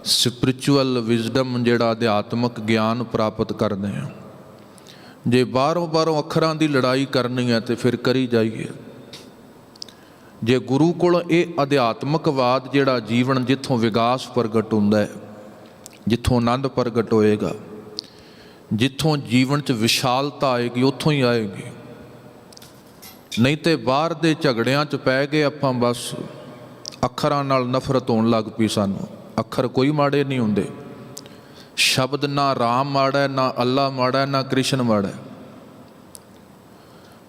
ਸਪਿਰਿਚੁਅਲ ਵਿਜ਼ਡਮ, ਜਿਹੜਾ ਅਧਿਆਤਮਕ ਗਿਆਨ ਪ੍ਰਾਪਤ ਕਰਦੇ ਹਾਂ। ਜੇ ਬਾਹਰੋਂ ਅੱਖਰਾਂ ਦੀ ਲੜਾਈ ਕਰਨੀ ਹੈ ਤੇ ਫਿਰ ਕਰੀ ਜਾਈਏ। ਜੇ ਗੁਰੂ ਕੋਲ ਇਹ ਅਧਿਆਤਮਕਵਾਦ ਜਿਹੜਾ ਜੀਵਨ ਜਿੱਥੋਂ ਵਿਕਾਸ ਪ੍ਰਗਟ ਹੁੰਦਾ ਹੈ, ਜਿੱਥੋਂ ਆਨੰਦ ਪ੍ਰਗਟ ਹੋਏਗਾ, ਜਿੱਥੋਂ ਜੀਵਨ 'ਚ ਵਿਸ਼ਾਲਤਾ ਆਏਗੀ, ਉੱਥੋਂ ਹੀ ਆਏਗੀ। ਨਹੀਂ ਤੇ ਬਾਹਰ ਦੇ ਝਗੜਿਆਂ 'ਚ ਪੈ ਗਏ ਆਪਾਂ, ਬਸ ਅੱਖਰਾਂ ਨਾਲ ਨਫ਼ਰਤ ਹੋਣ ਲੱਗ ਪਈ ਸਾਨੂੰ। ਅੱਖਰ ਕੋਈ ਮਾੜੇ ਨਹੀਂ ਹੁੰਦੇ। ਸ਼ਬਦ ਨਾ ਰਾਮ ਮਾੜਾ, ਨਾ ਅੱਲਾ ਮਾੜਾ, ਨਾ ਕ੍ਰਿਸ਼ਨ ਮਾੜਾ।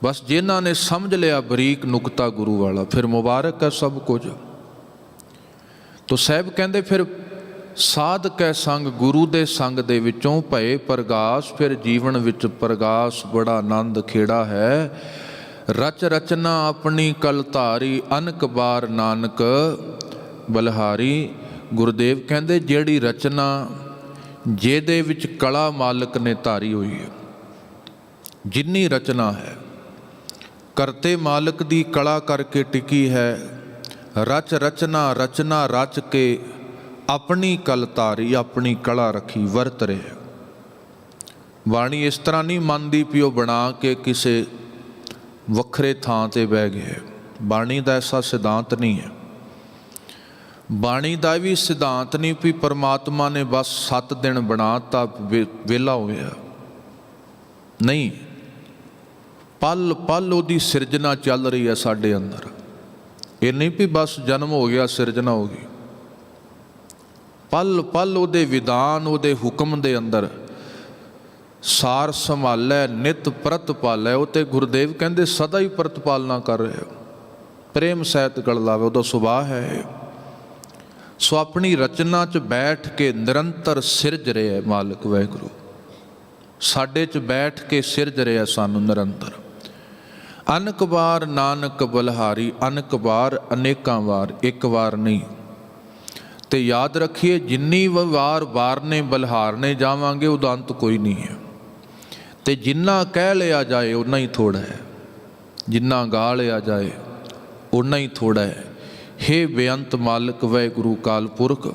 ਬਸ ਜਿਨ੍ਹਾਂ ਨੇ ਸਮਝ ਲਿਆ ਬਰੀਕ ਨੁਕਤਾ ਗੁਰੂ ਵਾਲਾ, ਫਿਰ ਮੁਬਾਰਕ ਹੈ ਸਭ ਕੁਝ। ਤੋ ਸਾਹਿਬ ਕਹਿੰਦੇ ਫਿਰ ਸਾਧ ਕੈ ਸੰਗ, ਗੁਰੂ ਦੇ ਸੰਗ ਦੇ ਵਿੱਚੋਂ ਭਏ ਪ੍ਰਗਾਸ। ਫਿਰ ਜੀਵਨ ਵਿੱਚ ਪ੍ਰਗਾਸ ਬੜਾ ਆਨੰਦ ਖੇੜਾ ਹੈ। ਰਚ ਰਚਨਾ ਆਪਣੀ ਕਲ ਧਾਰੀ, ਅਨਕ ਬਾਰ ਨਾਨਕ ਬਲਿਹਾਰੀ। ਗੁਰਦੇਵ ਕਹਿੰਦੇ ਜਿਹੜੀ ਰਚਨਾ ਜਿਹਦੇ ਵਿੱਚ ਕਲਾ ਮਾਲਕ ਨੇ ਧਾਰੀ ਹੋਈ ਹੈ, ਜਿੰਨੀ ਰਚਨਾ ਹੈ ਕਰਤੇ ਮਾਲਕ ਦੀ ਕਲਾ ਕਰਕੇ ਟਿਕੀ ਹੈ। ਰਚ ਰਚਨਾ ਰਚਨਾ ਰਚ ਕੇ ਆਪਣੀ ਕਲ ਧਾਰੀ, ਆਪਣੀ ਕਲਾ ਰੱਖੀ, ਵਰਤ ਰਹੇ। ਬਾਣੀ ਇਸ ਤਰ੍ਹਾਂ ਨਹੀਂ ਮੰਨਦੀ ਵੀ ਉਹ ਬਣਾ ਕੇ ਕਿਸੇ ਵੱਖਰੇ ਥਾਂ ਤੇ ਬਹਿ ਗਏ। ਬਾਣੀ ਦਾ ਐਸਾ ਸਿਧਾਂਤ ਨਹੀਂ ਹੈ। ਬਾਣੀ ਦਾ ਵੀ ਸਿਧਾਂਤ ਨਹੀਂ ਵੀ ਪਰਮਾਤਮਾ ਨੇ ਬਸ 7 ਦਿਨ ਬਣਾਤਾ ਵਿਹਲਾ ਹੋ ਗਿਆ। ਨਹੀਂ, ਪਲ ਪਲ ਉਹਦੀ ਸਿਰਜਣਾ ਚੱਲ ਰਹੀ ਹੈ ਸਾਡੇ ਅੰਦਰ। ਇਹ ਨਹੀਂ ਵੀ ਬਸ ਜਨਮ ਹੋ ਗਿਆ ਸਿਰਜਣਾ ਹੋ ਗਈ। ਪਲ ਪਲ ਉਹਦੇ ਵਿਧਾਨ, ਉਹਦੇ ਹੁਕਮ ਦੇ ਅੰਦਰ ਸਾਰ ਸੰਭਾਲੈ, ਨਿਤ ਪ੍ਰਤਪਾਲੈ। ਉਹ ਤੇ ਗੁਰਦੇਵ ਕਹਿੰਦੇ ਸਦਾ ਹੀ ਪ੍ਰਤਪਾਲਨਾ ਕਰ ਰਹੇ ਹੋ। ਪ੍ਰੇਮ ਸਹਿਤ ਗਲ ਲਾਵੇ, ਉਹਦਾ ਸੁਭਾਅ ਹੈ। ਸੋ ਆਪਣੀ ਰਚਨਾ 'ਚ ਬੈਠ ਕੇ ਨਿਰੰਤਰ ਸਿਰਜ ਰਿਹਾ ਮਾਲਕ ਵਾਹਿਗੁਰੂ। ਸਾਡੇ 'ਚ ਬੈਠ ਕੇ ਸਿਰਜ ਰਿਹਾ ਸਾਨੂੰ ਨਿਰੰਤਰ। ਅਨਕ ਵਾਰ ਨਾਨਕ ਬਲਿਹਾਰੀ। ਅਨਕ ਵਾਰ, ਅਨੇਕਾਂ ਵਾਰ, ਇੱਕ ਵਾਰ ਨਹੀਂ। ਤੇ ਯਾਦ ਰੱਖੀਏ ਜਿੰਨੀ ਵਾਰ ਵਾਰਨੇ ਬਲਿਹਾਰਨੇ ਜਾਵਾਂਗੇ ਉਹਦਾ ਅੰਤ ਕੋਈ ਨਹੀਂ ਹੈ। ਤੇ ਜਿੰਨਾ ਕਹਿ ਲਿਆ ਜਾਏ ਉਨਾ ਹੀ ਥੋੜ੍ਹਾ ਹੈ, ਜਿੰਨਾ ਗਾ ਲਿਆ ਜਾਏ ਉਨਾ ਹੀ ਥੋੜ੍ਹਾ ਹੈ। ਹੇ ਬੇਅੰਤ ਮਾਲਕ ਵਾਹਿਗੁਰੂ ਕਾਲ ਪੁਰਖ,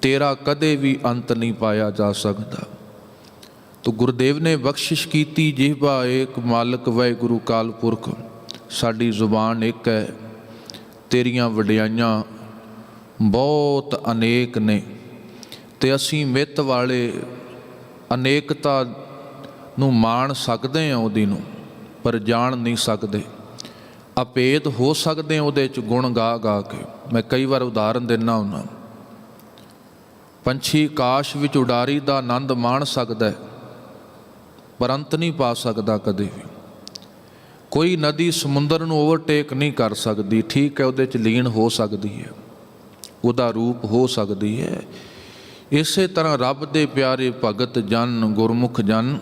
ਤੇਰਾ ਕਦੇ ਵੀ ਅੰਤ ਨਹੀਂ ਪਾਇਆ ਜਾ ਸਕਦਾ। ਤੋ ਗੁਰਦੇਵ ਨੇ ਬਖਸ਼ਿਸ਼ ਕੀਤੀ, ਜਿਹਵਾ ਏਕ ਮਾਲਕ ਵਾਹਿਗੁਰੂ ਕਾਲ ਪੁਰਖ। ਸਾਡੀ ਜ਼ੁਬਾਨ ਇੱਕ ਹੈ, ਤੇਰੀਆਂ ਵਡਿਆਈਆਂ ਬਹੁਤ ਅਨੇਕ ਨੇ ਤੇ ਅਸੀਂ ਮਿੱਤ ਵਾਲੇ ਅਨੇਕਤਾ ਨੂੰ ਮਾਣ ਸਕਦੇ ਹਾਂ ਉਹਦੀ ਨੂੰ, ਪਰ ਜਾਣ ਨਹੀਂ ਸਕਦੇ। ਅਭੇਦ ਹੋ ਸਕਦੇ ਉਹਦੇ 'ਚ ਗੁਣ ਗਾ ਗਾ ਕੇ। ਮੈਂ ਕਈ ਵਾਰ ਉਦਾਹਰਨ ਦਿੰਦਾ ਹੁੰਦਾ, ਪੰਛੀ ਆਕਾਸ਼ ਵਿੱਚ ਉਡਾਰੀ ਦਾ ਆਨੰਦ ਮਾਣ ਸਕਦਾ ਹੈ, ਪਰ ਅੰਤ ਨਹੀਂ ਪਾ ਸਕਦਾ ਕਦੇ ਵੀ। ਕੋਈ ਨਦੀ ਸਮੁੰਦਰ ਨੂੰ ਓਵਰਟੇਕ ਨਹੀਂ ਕਰ ਸਕਦੀ। ਠੀਕ ਹੈ, ਉਹਦੇ 'ਚ ਲੀਨ ਹੋ ਸਕਦੀ ਹੈ, ਉਹਦਾ ਰੂਪ ਹੋ ਸਕਦੀ ਹੈ। ਇਸੇ ਤਰ੍ਹਾਂ ਰੱਬ ਦੇ ਪਿਆਰੇ ਭਗਤ ਜਨ, ਗੁਰਮੁਖ ਜਨ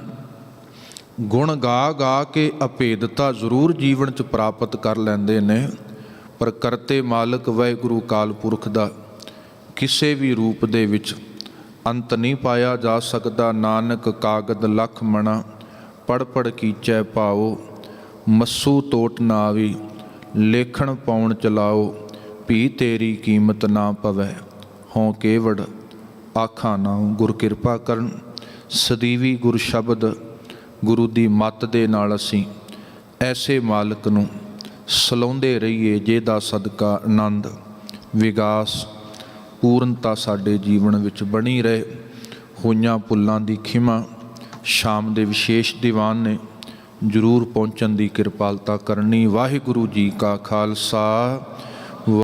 ਗੁਣ ਗਾ ਗਾ ਕੇ ਅਭੇਦਤਾ ਜ਼ਰੂਰ ਜੀਵਨ 'ਚ ਪ੍ਰਾਪਤ ਕਰ ਲੈਂਦੇ ਨੇ, ਪਰ ਕਰਤੇ ਮਾਲਕ ਵਾਹਿਗੁਰੂ ਕਾਲ ਪੁਰਖ ਦਾ ਕਿਸੇ ਵੀ ਰੂਪ ਦੇ ਵਿੱਚ ਅੰਤ ਨਹੀਂ ਪਾਇਆ ਜਾ ਸਕਦਾ। ਨਾਨਕ ਕਾਗਦ ਲਖ ਮਣਾ, ਪੜ੍ਹ ਪੜ੍ਹ ਕੀਚੈ ਪਾਓ। ਮੱਸੂ ਤੋਟ ਨਾ ਆਵੀ, ਲੇਖਣ ਪਾਉਣ ਚਲਾਓ। ਭੀ ਤੇਰੀ ਕੀਮਤ ਨਾ ਪਵੈ, ਹੋਂ ਕੇਵੜ ਆਖਾਂ ਨਾਉ। ਗੁਰ ਕਿਰਪਾ ਕਰਨ, ਸਦੀਵੀ ਗੁਰ ਸ਼ਬਦ ਗੁਰੂ ਦੀ ਮੱਤ ਦੇ ਨਾਲ ਅਸੀਂ ਐਸੇ ਮਾਲਕ ਨੂੰ ਸਲਾਉਂਦੇ ਰਹੀਏ, ਜਿਹਦਾ ਸਦਕਾ ਆਨੰਦ ਵਿਕਾਸ ਪੂਰਨਤਾ ਸਾਡੇ ਜੀਵਨ ਵਿੱਚ ਬਣੀ ਰਹੇ। ਹੋਈਆਂ ਭੁੱਲਾਂ ਦੀ ਖਿਮਾ ਸ਼ਾਮ ਦੇ ਵਿਸ਼ੇਸ਼ ਦੀਵਾਨ ਨੇ ਜ਼ਰੂਰ ਪਹੁੰਚਣ ਦੀ ਕਿਰਪਾਲਤਾ ਕਰਨੀ। ਵਾਹਿਗੁਰੂ ਜੀ ਕਾ ਖਾਲਸਾ,